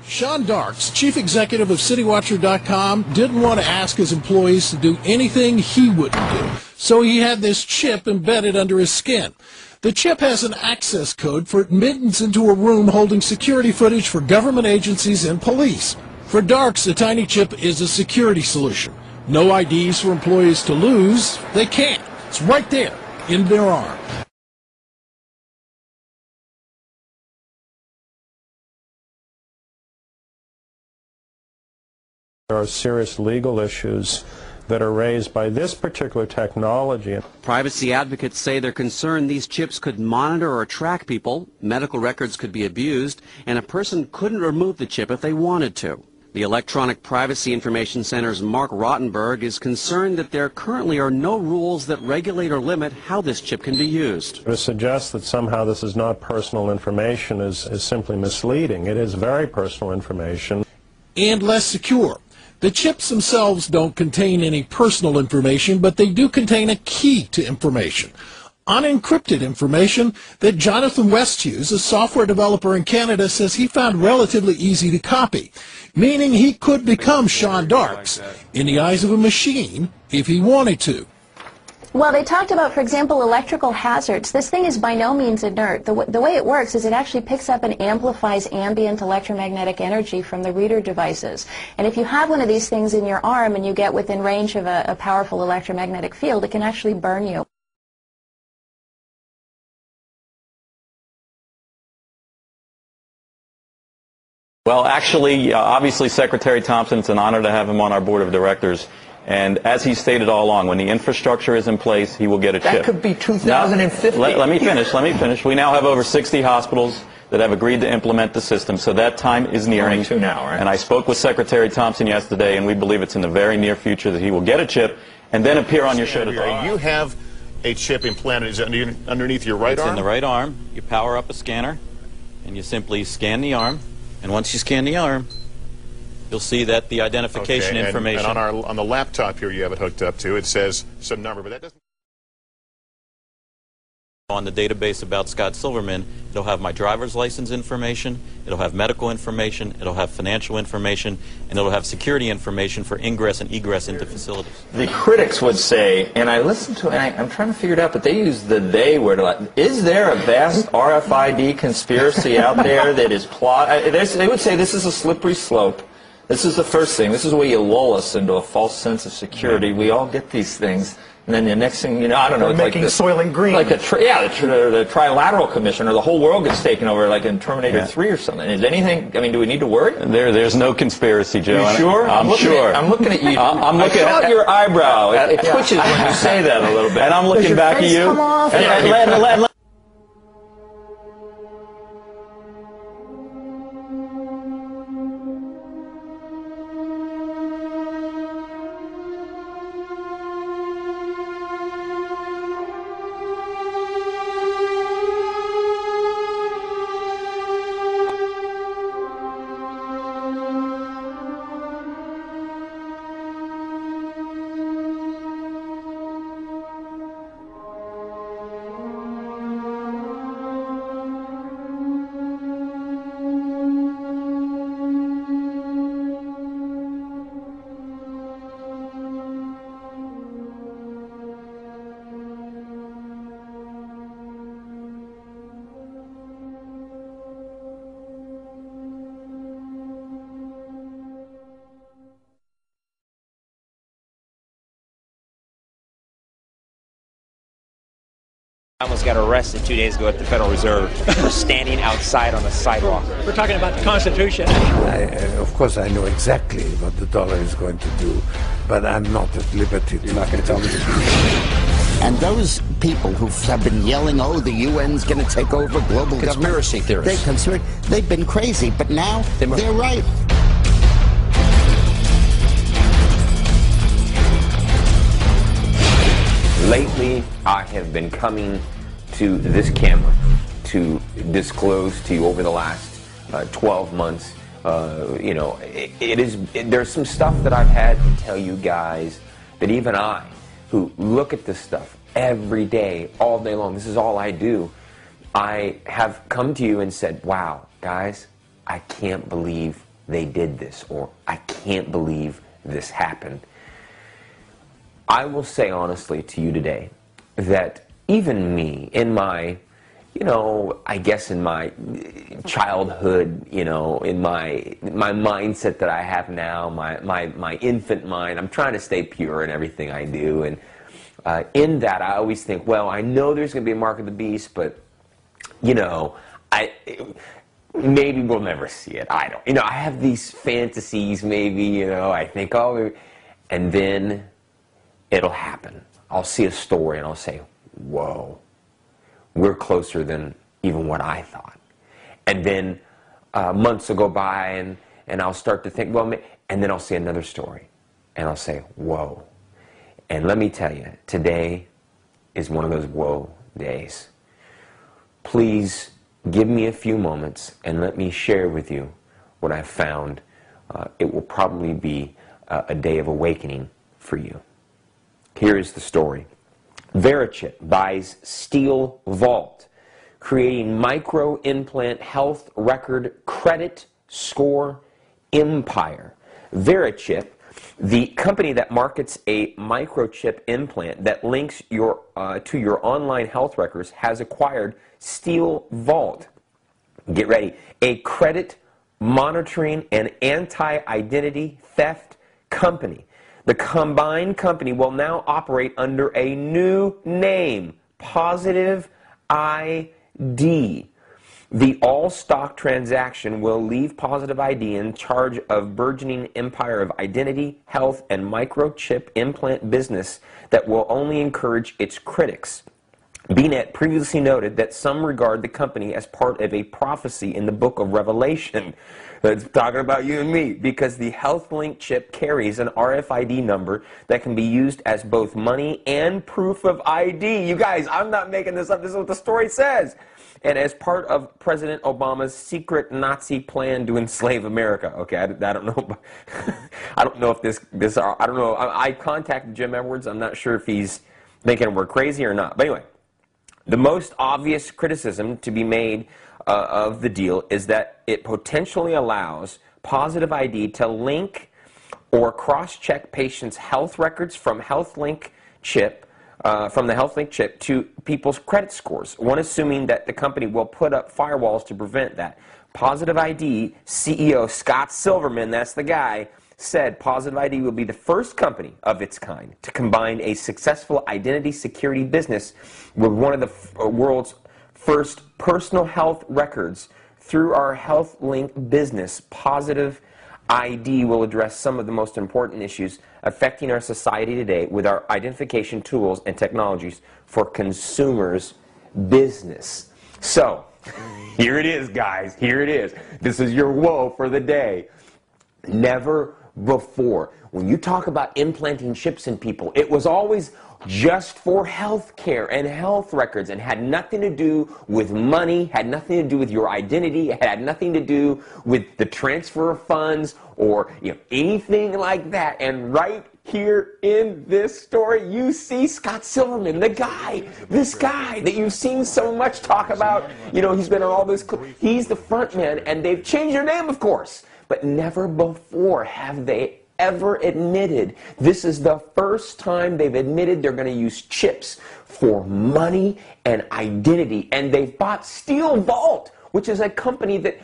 Sean Darks, chief executive of CityWatcher.com, didn't want to ask his employees to do anything he wouldn't do, so he had this chip embedded under his skin. The chip has an access code for admittance into a room holding security footage for government agencies and police. For Darks, the tiny chip is a security solution. No IDs for employees to lose. They can't. It's right there in their arm. There are serious legal issues that are raised by this particular technology. Privacy advocates say they're concerned these chips could monitor or track people, medical records could be abused, and a person couldn't remove the chip if they wanted to. The Electronic Privacy Information Center's Mark Rottenberg is concerned that there currently are no rules that regulate or limit how this chip can be used. To suggest that somehow this is not personal information is simply misleading. It is very personal information. And less secure. The chips themselves don't contain any personal information, but they do contain a key to information. Unencrypted information that Jonathan Westhughes, a software developer in Canada, says he found relatively easy to copy, meaning he could become Sean Darks in the eyes of a machine if he wanted to. Well, they talked about, for example, electrical hazards. This thing is by no means inert. The way it works is it actually picks up and amplifies ambient electromagnetic energy from the reader devices. And if you have one of these things in your arm and you get within range of a powerful electromagnetic field, it can actually burn you. Well, actually, obviously, Secretary Thompson, it's an honor to have him on our board of directors. And as he stated all along, when the infrastructure is in place, he will get a chip. That could be 2050. Now, let me finish. We now have over 60 hospitals that have agreed to implement the system, so that time is nearing. Only 2 now, right? And I spoke with Secretary Thompson yesterday, and we believe it's in the very near future that he will get a chip and then appear on your show today. You have a chip implanted. Is it underneath your right arm? It's in the right arm. You power up a scanner, and you simply scan the arm. And once you scan the arm, you'll see that the identification information. And on the laptop here you have it hooked up to, it says some number, but that doesn't. On the database about Scott Silverman, it'll have my driver's license information, it'll have medical information, it'll have financial information, and it'll have security information for ingress and egress into facilities. The critics would say, and I listened to it, and I'm trying to figure it out, but they use the "they" word a lot. Is there a vast RFID conspiracy out there that is they would say this is a slippery slope. This is the first thing. This is where you lull us into a false sense of security. We all get these things. And then the next thing you know, I don't know, it's making like Soylent Green. Like the Trilateral Commission, or the whole world gets taken over, like in Terminator 3 or something. Is anything? I mean, do we need to worry? There's no conspiracy, Joe. You sure? I'm sure. I'm looking at you. I saw your eyebrow. It twitches when you say that a little bit. And I'm looking back at you. Come off? I almost got arrested 2 days ago at the Federal Reserve for standing outside on the sidewalk. We're talking about the Constitution. Of course, I know exactly what the dollar is going to do, but I'm not at liberty to. You're not going to tell me the truth. And those people who have been yelling, oh, the UN's going to take over global conspiracy theorists. They've been crazy, but now they're right. Lately, I have been coming to this camera to disclose to you over the last 12 months, you know, there's some stuff that I've had to tell you guys that even I, who look at this stuff every day, all day long, this is all I do, I have come to you and said, wow, guys, I can't believe they did this, or I can't believe this happened. I will say honestly to you today that even me, in my, you know, I guess in my childhood, you know, in my mindset that I have now, my infant mind, I'm trying to stay pure in everything I do. And in that, I always think, well, I know there's going to be a mark of the beast, but, you know, maybe we'll never see it. I don't. You know, I have these fantasies, maybe, you know, I think, oh, and then it'll happen. I'll see a story and I'll say, whoa, we're closer than even what I thought. And then months will go by and I'll start to think, well, and then I'll see another story and I'll say, whoa. And let me tell you, today is one of those whoa days. Please give me a few moments and let me share with you what I've found. It will probably be a day of awakening for you. Here is the story. Verichip buys Steel Vault, creating micro-implant health record credit score empire. Verichip, the company that markets a microchip implant that links to your online health records, has acquired Steel Vault. Get ready. A credit monitoring and anti-identity theft company. The combined company will now operate under a new name, Positive ID. The all-stock transaction will leave Positive ID in charge of burgeoning empire of identity, health, and microchip implant business that will only encourage its critics. BNet previously noted that some regard the company as part of a prophecy in the book of Revelation. It's talking about you and me, because the HealthLink chip carries an RFID number that can be used as both money and proof of ID. You guys, I'm not making this up. This is what the story says. And as part of President Obama's secret Nazi plan to enslave America. Okay, I don't know. I don't know if I don't know. I contacted Jim Edwards. I'm not sure if he's thinking we're crazy or not. But anyway, the most obvious criticism to be made of the deal is that it potentially allows Positive ID to link or cross-check patients' health records from the HealthLink chip to people's credit scores, one assuming that the company will put up firewalls to prevent that. Positive ID CEO Scott Silverman, that's the guy, said Positive ID will be the first company of its kind to combine a successful identity security business with one of the world's first personal health records. Through our HealthLink business, Positive ID will address some of the most important issues affecting our society today with our identification tools and technologies for consumers' business. So, here it is, guys. Here it is. This is your whoa for the day. Never before, when you talk about implanting chips in people, it was always just for health care and health records and had nothing to do with money, had nothing to do with your identity, it had nothing to do with the transfer of funds or anything like that. And right here in this story, you see Scott Silverman, this guy that you've seen so much talk about. He's been on all this. He's the front man, and they've changed their name, of course. But never before have they ever admitted. This is the first time they've admitted they're going to use chips for money and identity. And they've bought Steel Vault, which is a company that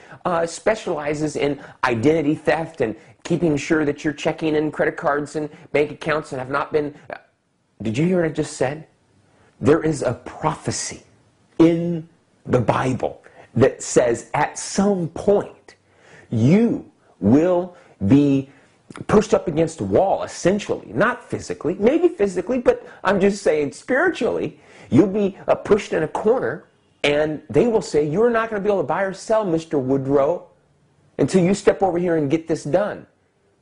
specializes in identity theft and keeping sure that you're checking in credit cards and bank accounts and have not been... Did you hear what I just said? There is a prophecy in the Bible that says at some point you will be pushed up against a wall, essentially, not physically, maybe physically, but I'm just saying spiritually. You'll be pushed in a corner, and they will say, you're not going to be able to buy or sell, Mr. Woodrow, until you step over here and get this done.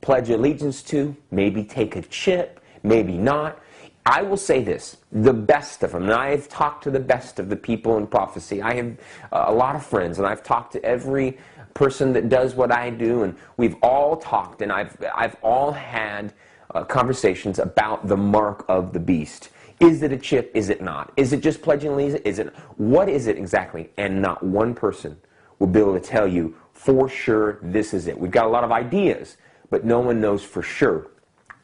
Pledge allegiance to, maybe take a chip, maybe not. I will say this, the best of them, and I have talked to the best of the people in prophecy. I have a lot of friends, and I've talked to every person that does what I do, and we've all talked, and I've all had conversations about the mark of the beast. Is it a chip? Is it not? Is it just pledging allegiance? Is it? What is it exactly? And not one person will be able to tell you for sure this is it. We've got a lot of ideas, but no one knows for sure.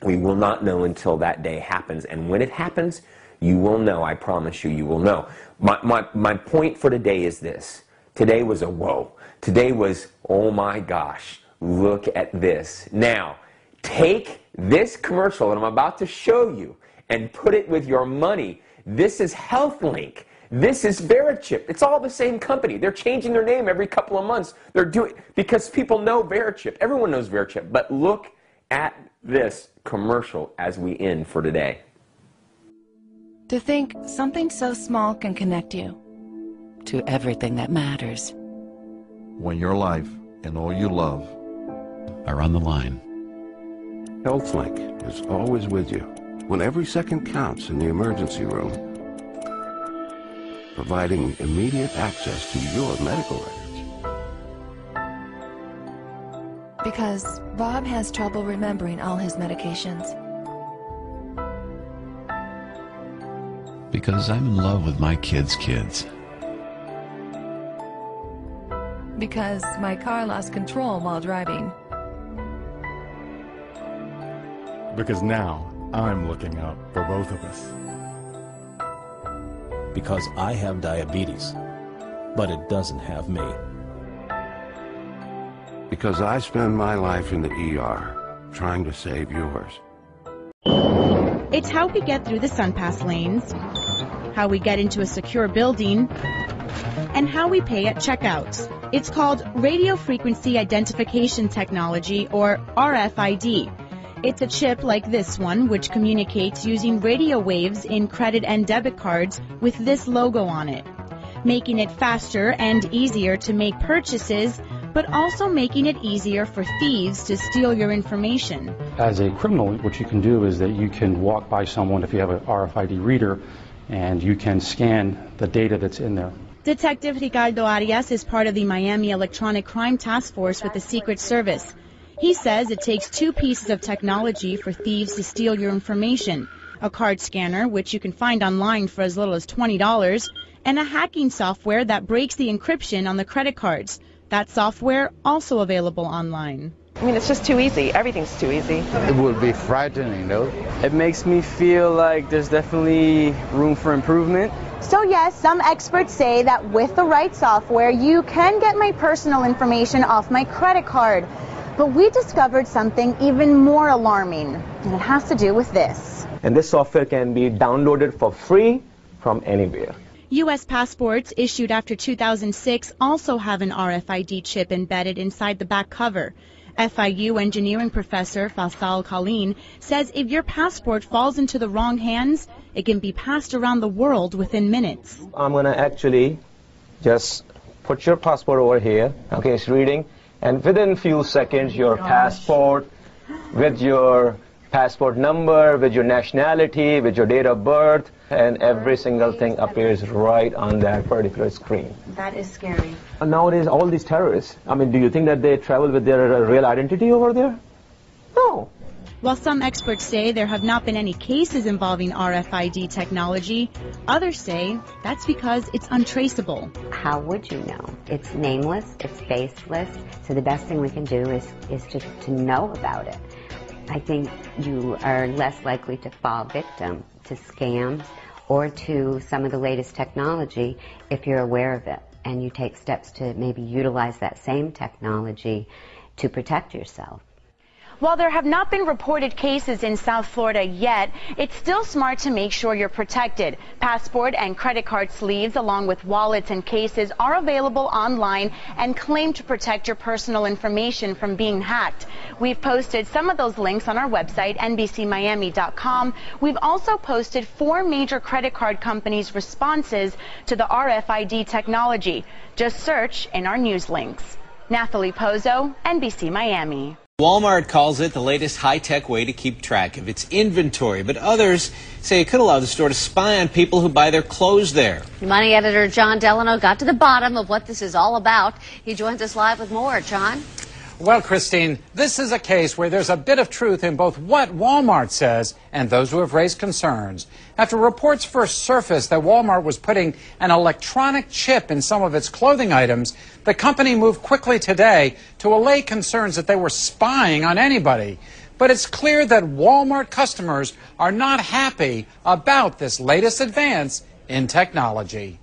We will not know until that day happens. And when it happens, you will know. I promise you, you will know. My point for today is this. Today was a whoa. Today was, oh my gosh, look at this. Now, take this commercial that I'm about to show you and put it with your money. This is HealthLink. This is Verichip. It's all the same company. They're changing their name every couple of months. They're doing, because people know Verichip. Everyone knows Verichip. But look at this commercial as we end for today. To think something so small can connect you to everything that matters. When your life and all you love are on the line. HealthLink is always with you when every second counts in the emergency room, providing immediate access to your medical records. Because Bob has trouble remembering all his medications. Because I'm in love with my kids' kids. Because my car lost control while driving. Because now I'm looking out for both of us. Because I have diabetes, but it doesn't have me. Because I spend my life in the ER trying to save yours. It's how we get through the SunPass lanes, how we get into a secure building, and how we pay at checkouts. It's called Radio Frequency Identification Technology, or RFID. It's a chip like this one, which communicates using radio waves in credit and debit cards with this logo on it, making it faster and easier to make purchases, but also making it easier for thieves to steal your information. As a criminal, what you can do is that you can walk by someone if you have an RFID reader, and you can scan the data that's in there. Detective Ricardo Arias is part of the Miami Electronic Crime Task Force with the Secret Service. He says it takes two pieces of technology for thieves to steal your information: a card scanner, which you can find online for as little as $20, and a hacking software that breaks the encryption on the credit cards. That software also available online. I mean, it's just too easy. Everything's too easy. It would be frightening, though. It makes me feel like there's definitely room for improvement. So yes, some experts say that with the right software, you can get my personal information off my credit card. But we discovered something even more alarming, and it has to do with this. And this software can be downloaded for free from anywhere. U.S. passports issued after 2006 also have an RFID chip embedded inside the back cover. FIU engineering professor Faisal Khalin says if your passport falls into the wrong hands, it can be passed around the world within minutes. I'm going to actually just put your passport over here. Okay, it's reading. And within a few seconds, your passport, with your passport number, with your nationality, with your date of birth, and every single thing appears right on that particular screen. That is scary. And nowadays, all these terrorists, I mean, do you think that they travel with their real identity over there? No. While some experts say there have not been any cases involving RFID technology, others say that's because it's untraceable. How would you know? It's nameless, it's faceless, so the best thing we can do is to know about it. I think you are less likely to fall victim to scams or to some of the latest technology if you're aware of it and you take steps to maybe utilize that same technology to protect yourself. While there have not been reported cases in South Florida yet, it's still smart to make sure you're protected. Passport and credit card sleeves, along with wallets and cases, are available online and claim to protect your personal information from being hacked. We've posted some of those links on our website, NBCMiami.com. We've also posted 4 major credit card companies' responses to the RFID technology. Just search in our news links. Nathalie Pozo, NBC Miami. Walmart calls it the latest high-tech way to keep track of its inventory, but others say it could allow the store to spy on people who buy their clothes there. Money editor John Delano got to the bottom of what this is all about. He joins us live with more. John? Well, Christine, this is a case where there's a bit of truth in both what Walmart says and those who have raised concerns. After reports first surfaced that Walmart was putting an electronic chip in some of its clothing items, the company moved quickly today to allay concerns that they were spying on anybody. But it's clear that Walmart customers are not happy about this latest advance in technology.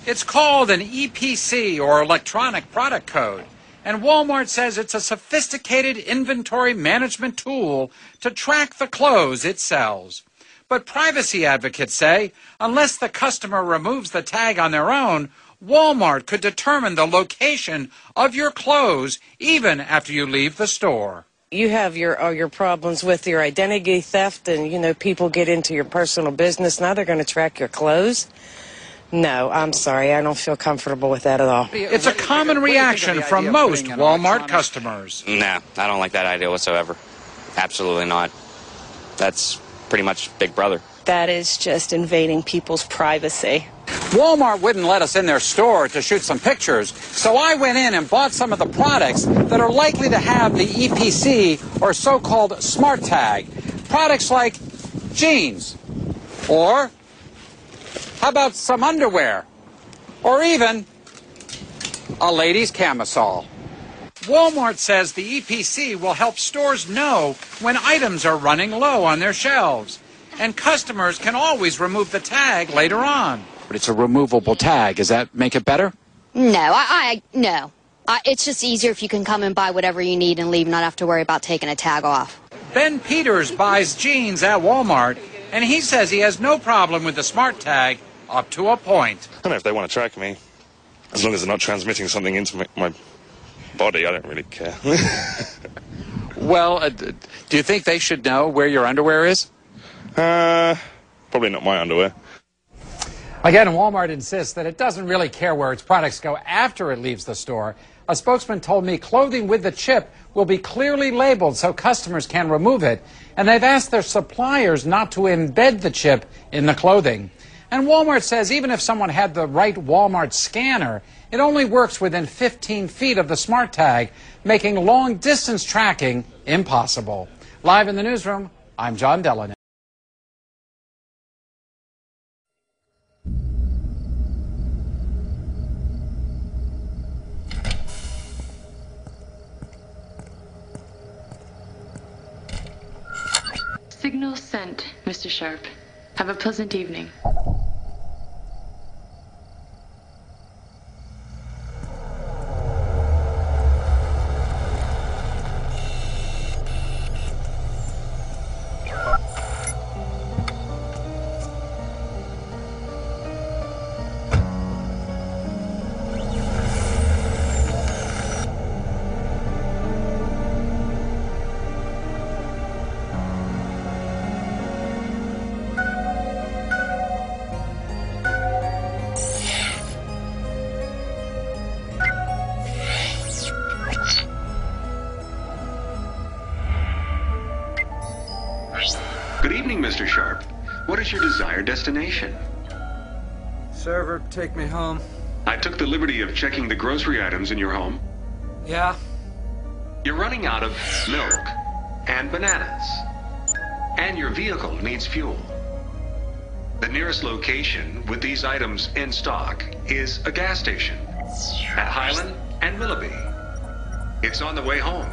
It's called an EPC, or Electronic Product Code. And Walmart says it's a sophisticated inventory management tool to track the clothes it sells. But privacy advocates say unless the customer removes the tag on their own, Walmart could determine the location of your clothes even after you leave the store. You have your problems with your identity theft and, people get into your personal business. Now they're going to track your clothes. No, I'm sorry. I don't feel comfortable with that at all. It's a common reaction from most Walmart customers. Nah, I don't like that idea whatsoever. Absolutely not. That's pretty much Big Brother. That is just invading people's privacy. Walmart wouldn't let us in their store to shoot some pictures, so I went in and bought some of the products that are likely to have the EPC, or so-called smart tag. Products like jeans, or how about some underwear? Or even a lady's camisole. Walmart says the EPC will help stores know when items are running low on their shelves. And customers can always remove the tag later on. But it's a removable tag. Does that make it better? No, no. It's just easier if you can come and buy whatever you need and leave, not have to worry about taking a tag off. Ben Peters buys jeans at Walmart, and he says he has no problem with the smart tag up to a point. I don't know if they want to track me. As long as they're not transmitting something into my body, I don't really care. Well, do you think they should know where your underwear is? Probably not my underwear. Again, Walmart insists that it doesn't really care where its products go after it leaves the store. A spokesman told me clothing with the chip will be clearly labeled so customers can remove it. And they've asked their suppliers not to embed the chip in the clothing. And Walmart says even if someone had the right Walmart scanner, it only works within 15 feet of the smart tag, making long-distance tracking impossible. Live in the newsroom, I'm John Delano. Signal sent, Mr. Sharp. Have a pleasant evening. Good evening, Mr. Sharp. What is your desired destination? Server, take me home. I took the liberty of checking the grocery items in your home. Yeah? You're running out of milk and bananas. And your vehicle needs fuel. The nearest location with these items in stock is a gas station at Highland and Willoughby. It's on the way home.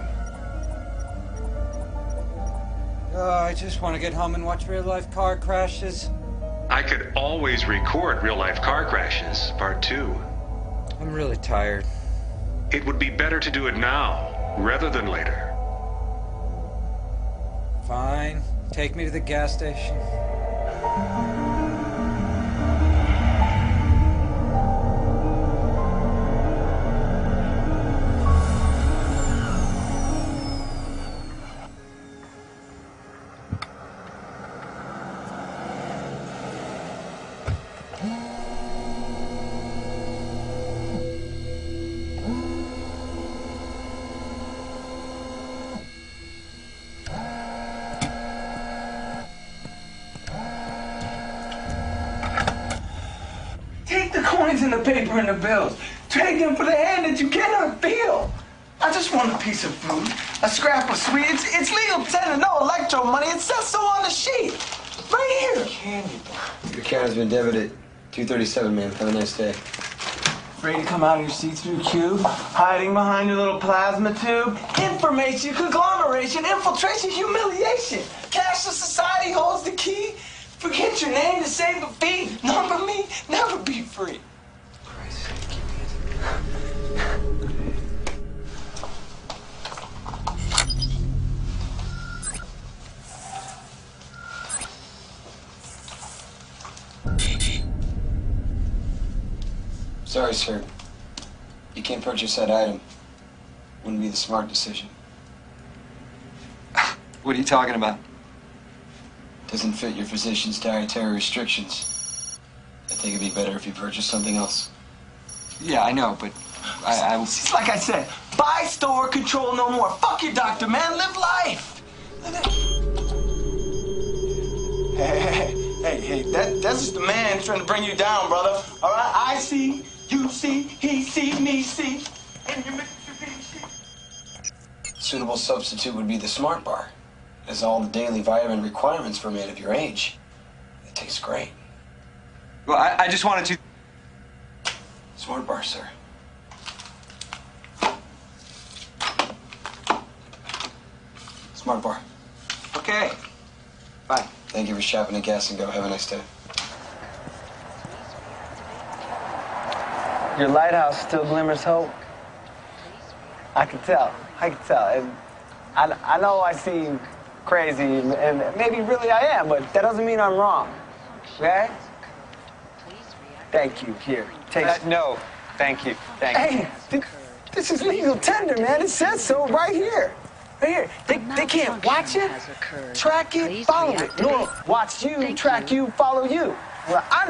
I just want to get home and watch real-life car crashes. I could always record real-life car crashes, part 2. I'm really tired. It would be better to do it now, rather than later. Fine. Take me to the gas station. Take the coins and the paper and the bills. Trade them for the hand that you cannot feel. I just want a piece of food, a scrap of sweet. It's legal tender, no electro money. It says so on the sheet. Right here. Candy bar. Your account has been debited. 237, man. Have a nice day. Ready to come out of your see-through cube? Hiding behind your little plasma tube? Information, conglomeration, infiltration, humiliation. Cashless society holds the key. Forget your name to save a fee. Number me, never be free. Sorry, sir. You can't purchase that item. Wouldn't be the smart decision. What are you talking about? Doesn't fit your physician's dietary restrictions. I think it'd be better if you purchased something else. Yeah, I know, but it's like I said, buy, store, control no more. Fuck your doctor, man. Live life. Hey, that's just the man trying to bring you down, brother. All right, I see, you see, he see, me see. And you make your see. Suitable substitute would be the Smart Bar. It has all the daily vitamin requirements for a man of your age. It tastes great. Well, I just wanted to... Smart Bar, sir. Smart Bar. Okay. Bye. Thank you for shopping at Gas and Go. Have a nice day. Your lighthouse still glimmers hope. I can tell. And I know I seem crazy, and maybe really I am, but that doesn't mean I'm wrong. Okay? Thank you. Here, take... No, thank you. Hey, this is legal tender, man. It says so right here. Right here. They can't watch it, track it, follow it. Nor watch you, track you, follow you. Well, I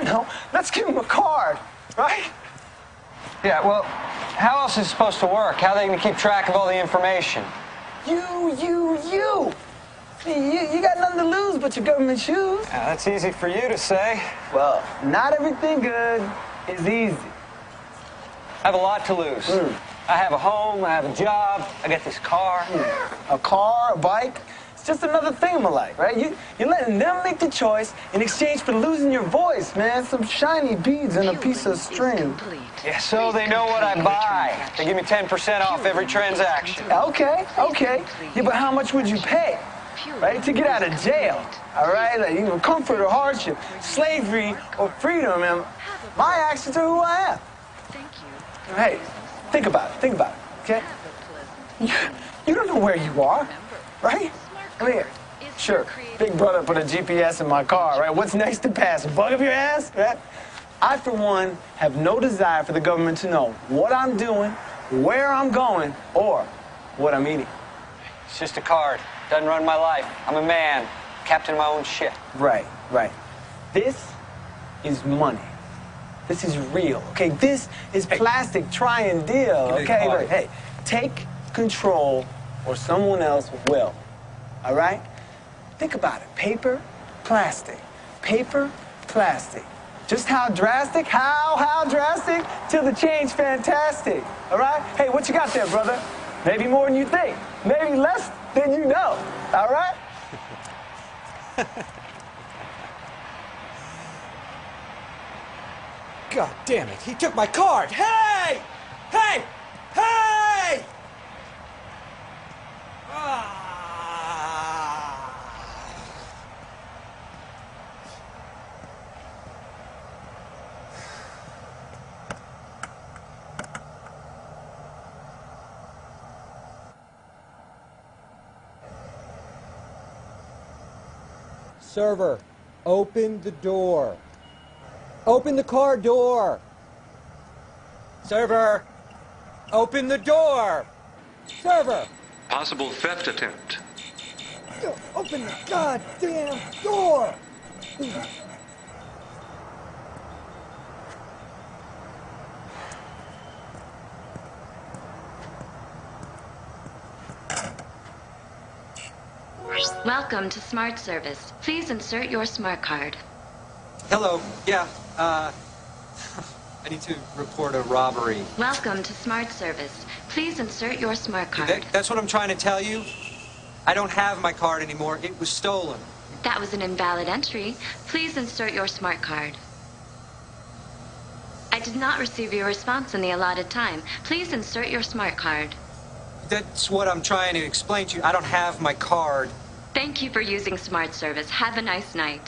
know. Let's give them a card, right? Yeah, well, how else is it supposed to work? How are they going to keep track of all the information? You. You got nothing to lose but your government shoes. Yeah, that's easy for you to say. Well, not everything good is easy. I have a lot to lose. I have a home, I have a job, I got this car. A car, a bike, it's just another thing in my life, right? You're letting them make the choice in exchange for losing your voice, man. Some shiny beads and a piece of string. Yeah, so they know what I buy. They give me 10% off every transaction. Okay. Yeah, but how much would you pay, right, to get out of jail? All right, like, comfort or hardship, slavery or freedom, and my actions are who I am. Hey, think about it, okay? You don't know where you are, right? Come here. Sure, big brother put a GPS in my car, right? What's next to pass? A bug up your ass, right? I, for one, have no desire for the government to know what I'm doing, where I'm going, or what I'm eating. It's just a card. Doesn't run my life. I'm a man, captain of my own ship. Right. This is money. This is real, okay? This is plastic, try and deal, okay? But, hey, take control or someone else will, all right? Think about it. Paper, plastic. Paper, plastic. Just how drastic? How drastic? Till the change fantastic, all right? Hey, what you got there, brother? Maybe more than you think. Maybe less than you know, all right? God damn it, he took my card! Hey! Server, open the door. Open the car door. Server, open the door. Server. Possible theft attempt. Open the goddamn door. Welcome to Smart Service. Please insert your smart card. Hello. Yeah, I need to report a robbery. Welcome to Smart Service. Please insert your smart card. That's what I'm trying to tell you. I don't have my card anymore. It was stolen. That was an invalid entry. Please insert your smart card. I did not receive your response in the allotted time. Please insert your smart card. That's what I'm trying to explain to you. I don't have my card. Thank you for using Smart Service. Have a nice night.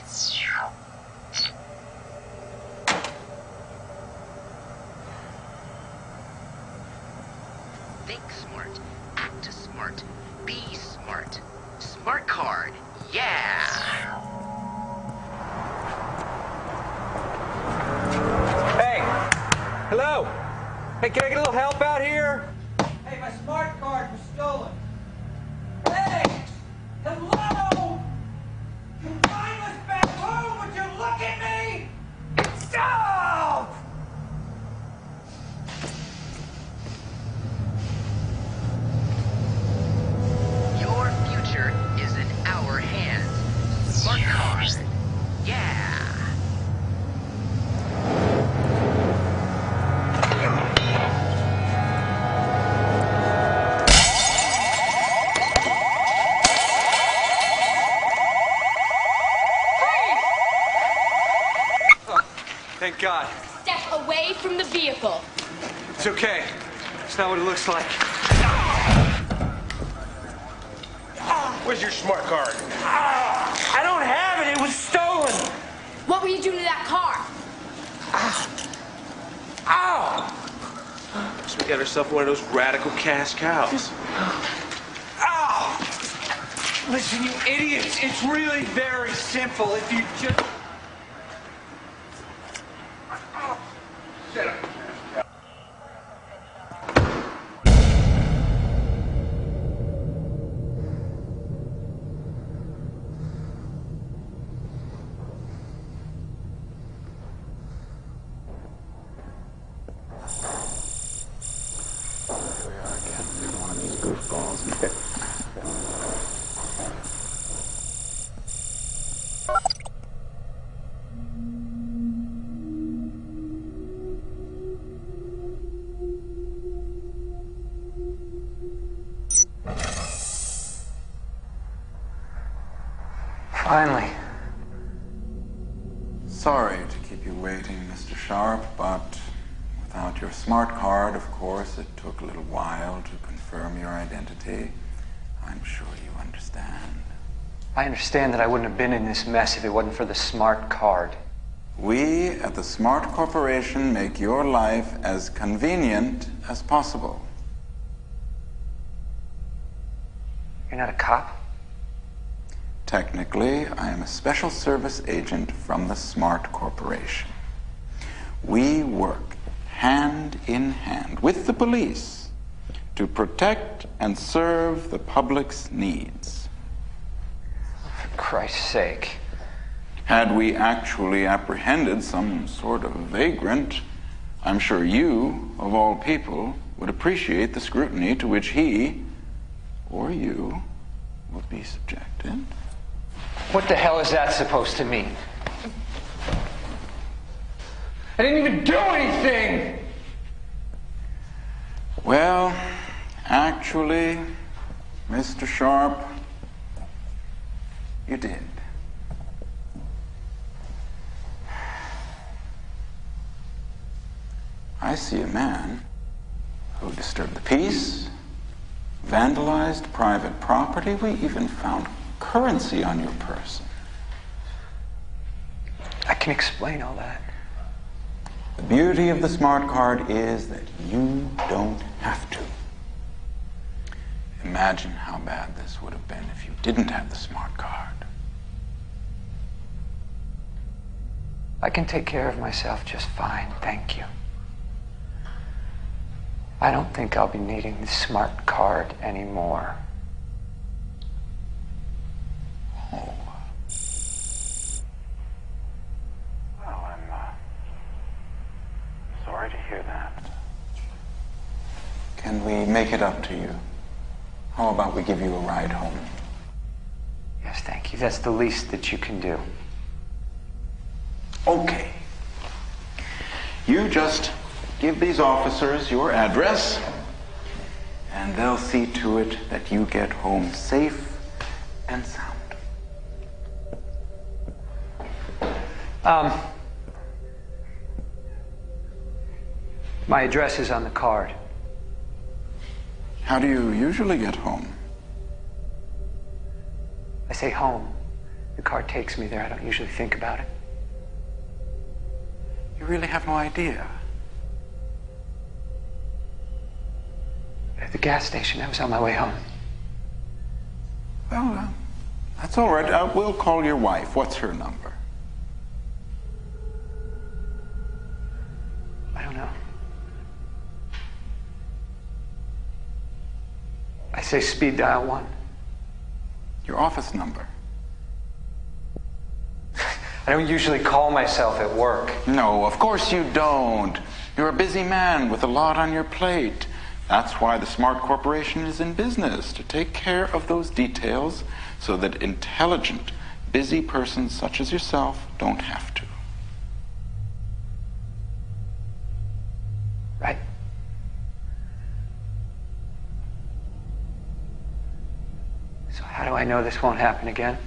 Think smart. Act smart. Be smart. Smart card. Yeah! Hey! Hello! Hey, can I get a little help out here? Hey, my smart card was stolen. Hey! Hello! You mindless baboon, would you look at me? Stop! Your future is in our hands. Smart card. Yeah! Thank God. Step away from the vehicle. It's okay. It's not what it looks like. Where's your smart card? I don't have it. It was stolen. What were you doing to that car? Ow! So we got ourselves one of those radical cash cows. Ow! Listen, you idiots. It's really very simple. If you just... Finally. Sorry to keep you waiting, Mr. Sharp, but without your smart card, of course, it took a little while to confirm your identity. I'm sure you understand. I understand that I wouldn't have been in this mess if it wasn't for the smart card. We at the Smart Corporation make your life as convenient as possible. You're not a cop? Technically, I am a special service agent from the Smart Corporation. We work hand in hand with the police to protect and serve the public's needs. For Christ's sake. Had we actually apprehended some sort of vagrant, I'm sure you, of all people, would appreciate the scrutiny to which he, or you, will be subjected. What the hell is that supposed to mean? I didn't even do anything! Well, actually, Mr. Sharp, you did. I see a man who disturbed the peace, vandalized private property. We even found currency on your person. I can explain all that. The beauty of the smart card is that you don't have to. Imagine how bad this would have been if you didn't have the smart card. I can take care of myself just fine, thank you. I don't think I'll be needing the smart card anymore. Oh. Well, I'm sorry to hear that. Can we make it up to you? How about we give you a ride home? Yes, thank you. That's the least that you can do. Okay. You just give these officers your address, and they'll see to it that you get home safe and sound. My address is on the card. How do you usually get home? I say home. The card takes me there. I don't usually think about it. You really have no idea. At the gas station, I was on my way home. Well, that's all right. We'll call your wife. What's her number? I don't know. I say speed dial 1. Your office number. I don't usually call myself at work. No, of course you don't. You're a busy man with a lot on your plate. That's why the Smart Corporation is in business, to take care of those details so that intelligent, busy persons such as yourself don't have to. Right. So how do I know this won't happen again?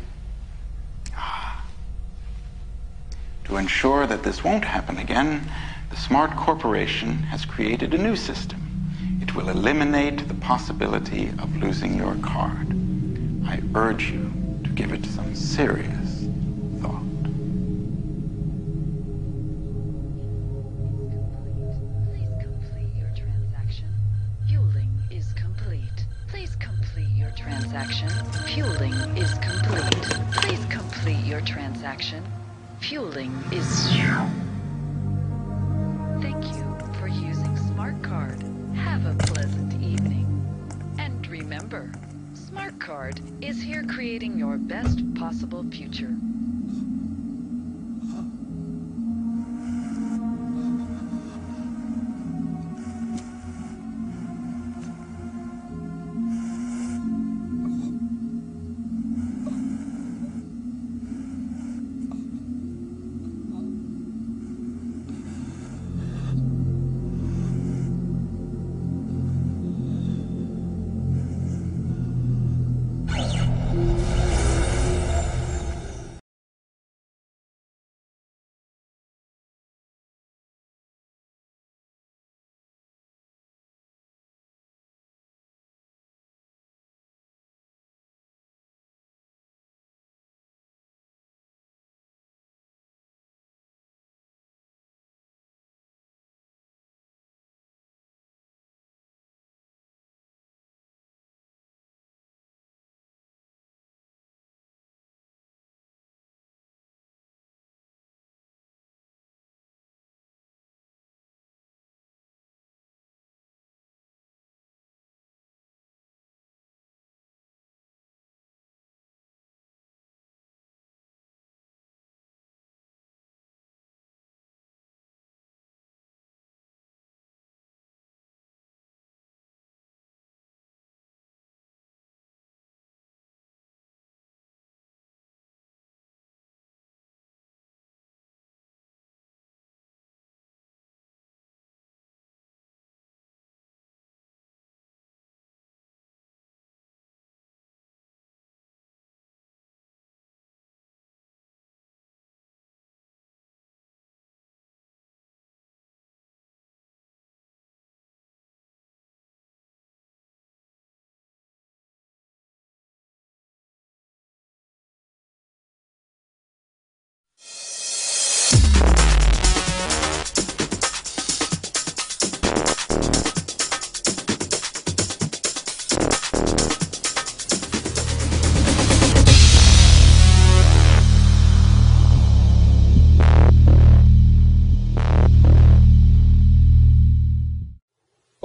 To ensure that this won't happen again, the Smart Corporation has created a new system. It will eliminate the possibility of losing your card. I urge you to give it some serious thought. Please complete your transaction. Fueling is complete. Please complete your transaction. Fueling is complete. Please complete your transaction. Fueling is... Thank you for using Smart Card. Have a pleasant evening. And remember, Smart Card is here creating your best possible future.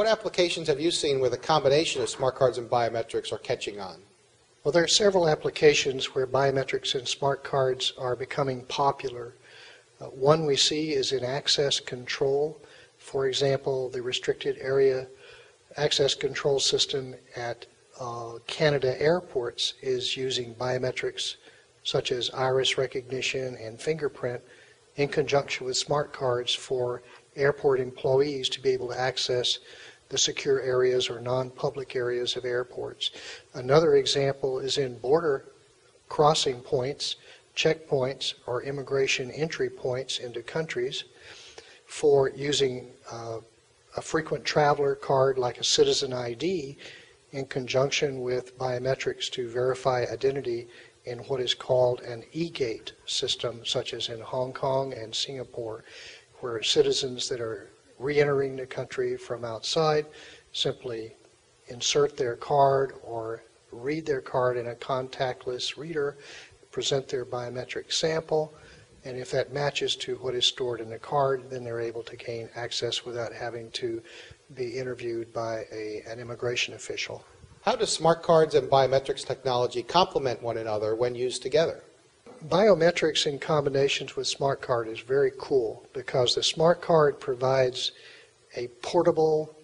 what applications have you seen where the combination of smart cards and biometrics are catching on? Well, there are several applications where biometrics and smart cards are becoming popular. One we see is in access control. For example, the restricted area access control system at Canada airports is using biometrics such as iris recognition and fingerprint in conjunction with smart cards for airport employees to be able to access the secure areas or non-public areas of airports. Another example is in border crossing points, checkpoints, or immigration entry points into countries for using a frequent traveler card like a citizen ID in conjunction with biometrics to verify identity in what is called an e-gate system, such as in Hong Kong and Singapore, where citizens that are re-entering the country from outside simply insert their card or read their card in a contactless reader, present their biometric sample, and if that matches to what is stored in the card, then they're able to gain access without having to be interviewed by an immigration official. How do smart cards and biometrics technology complement one another when used together? Biometrics in combinations with smart card is very cool because the smart card provides a portable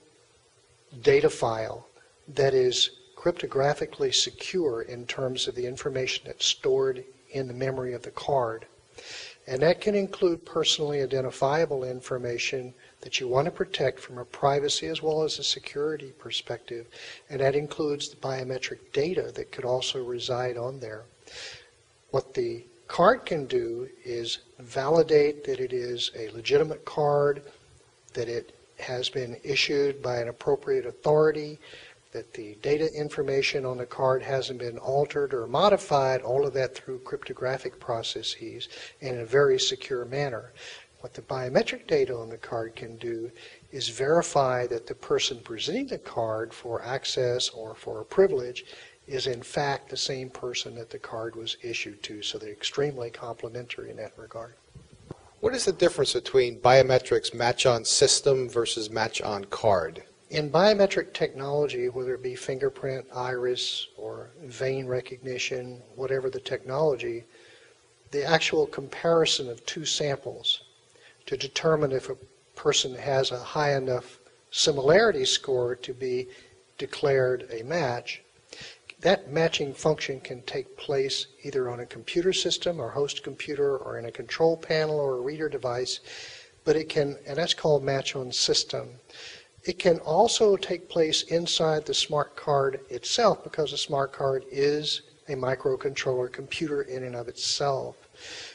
data file that is cryptographically secure in terms of the information that's stored in the memory of the card. And that can include personally identifiable information that you want to protect from a privacy as well as a security perspective. And that includes the biometric data that could also reside on there. What the card can do is validate that it is a legitimate card, that it has been issued by an appropriate authority, that the data information on the card hasn't been altered or modified, all of that through cryptographic processes in a very secure manner. What the biometric data on the card can do is verify that the person presenting the card for access or for a privilege is in fact the same person that the card was issued to, so they're extremely complementary in that regard. What is the difference between biometrics match-on system versus match-on card? In biometric technology, whether it be fingerprint, iris, or vein recognition, whatever the technology, the actual comparison of two samples to determine if a person has a high enough similarity score to be declared a match, that matching function can take place either on a computer system or host computer or in a control panel or a reader device, but it can, and that's called match on system. It can also take place inside the smart card itself because the smart card is a microcontroller computer in and of itself.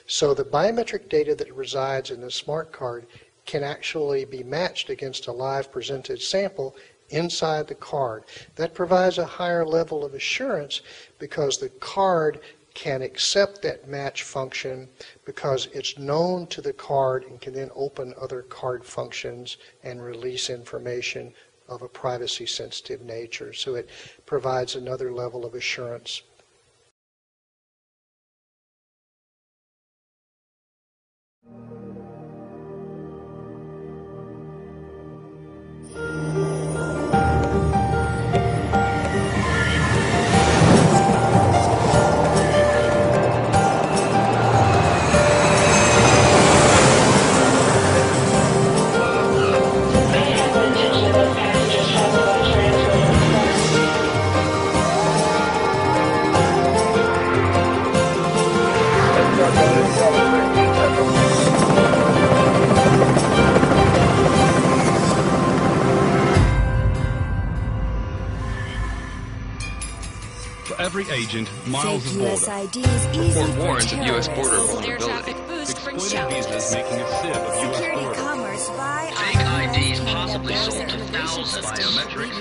So the biometric data that resides in the smart card can actually be matched against a live presented sample inside the card. That provides a higher level of assurance because the card can accept that match function because it's known to the card and can then open other card functions and release information of a privacy sensitive nature. So it provides another level of assurance. Every agent miles of border. Report warrants of U.S. border vulnerability. Exploited visas making a sieve of U.S. border. Fake IDs possibly sold to thousands. Biometric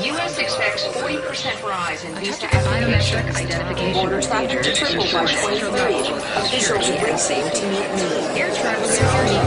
U.S. expects 40% rise in visa biometric identification. Border traffic to triple by 2030. Officials racing to meet needs. Air travel security.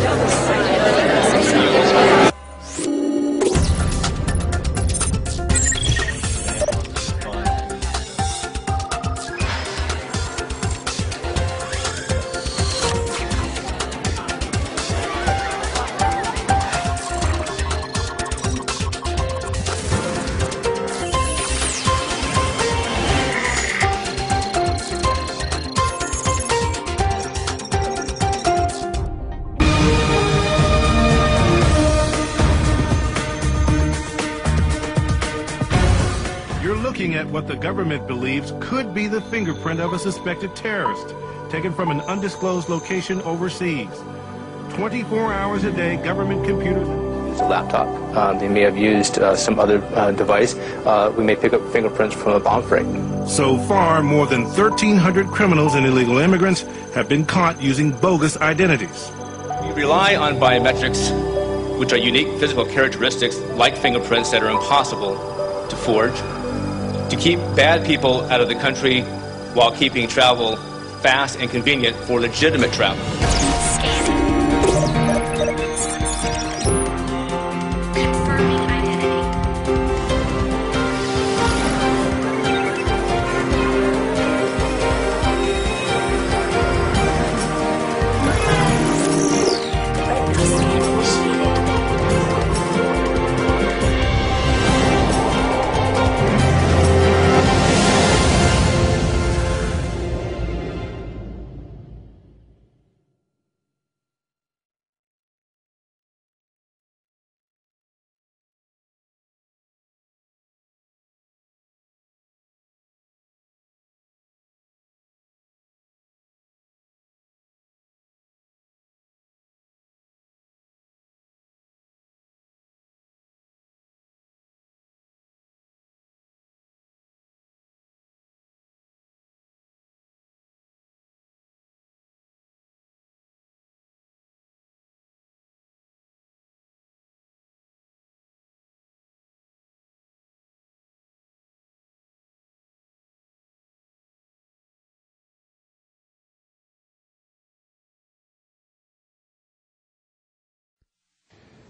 looking at what the government believes could be the fingerprint of a suspected terrorist, taken from an undisclosed location overseas. 24 hours a day, government computers... It's a laptop. They may have used some other device. We may pick up fingerprints from a bomb threat. So far, more than 1,300 criminals and illegal immigrants have been caught using bogus identities. We rely on biometrics, which are unique physical characteristics like fingerprints that are impossible to forge, to keep bad people out of the country while keeping travel fast and convenient for legitimate travel.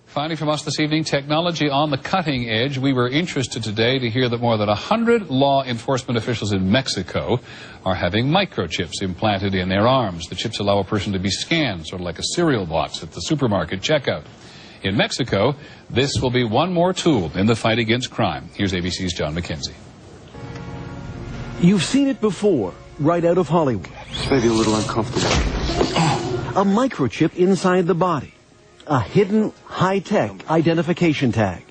Finally from us this evening, technology on the cutting edge. We were interested today to hear that more than 100 law enforcement officials in Mexico are having microchips implanted in their arms. The chips allow a person to be scanned, sort of like a cereal box at the supermarket checkout. In Mexico, this will be one more tool in the fight against crime. Here's ABC's John McKenzie. You've seen it before, right out of Hollywood. It's maybe a little uncomfortable. A microchip inside the body. A hidden, high-tech identification tag.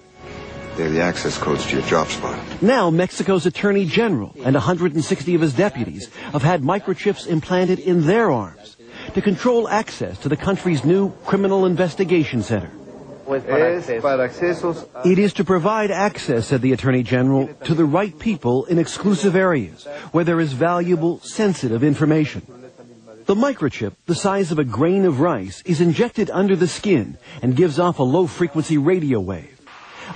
They're the access codes to your job spot. Now, Mexico's Attorney General and 160 of his deputies have had microchips implanted in their arms to control access to the country's new criminal investigation center. It is to provide access, said the Attorney General, to the right people in exclusive areas where there is valuable, sensitive information. The microchip, the size of a grain of rice, is injected under the skin and gives off a low-frequency radio wave.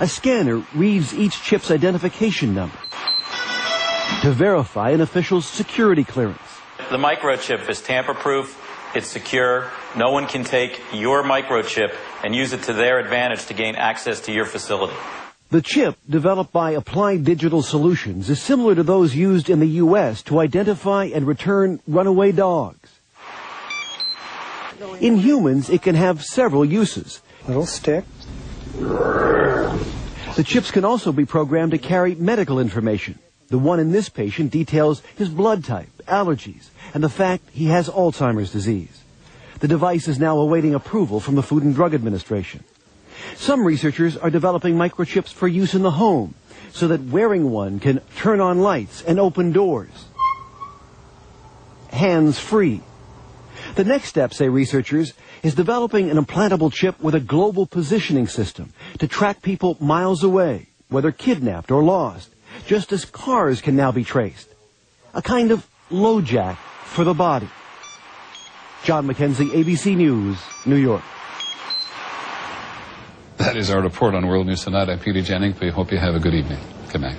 A scanner reads each chip's identification number to verify an official's security clearance. The microchip is tamper-proof, it's secure, no one can take your microchip and use it to their advantage to gain access to your facility. The chip, developed by Applied Digital Solutions, is similar to those used in the U.S. to identify and return runaway dogs. In humans, it can have several uses. Little stick. The chips can also be programmed to carry medical information. The one in this patient details his blood type, allergies, and the fact he has Alzheimer's disease. The device is now awaiting approval from the Food and Drug Administration. Some researchers are developing microchips for use in the home, so that wearing one can turn on lights and open doors. Hands-free. The next step, say researchers, is developing an implantable chip with a global positioning system to track people miles away, whether kidnapped or lost, just as cars can now be traced. A kind of LoJack for the body. John McKenzie, ABC News, New York. That is our report on World News Tonight. I'm Peter Jennings. We hope you have a good evening. Good night.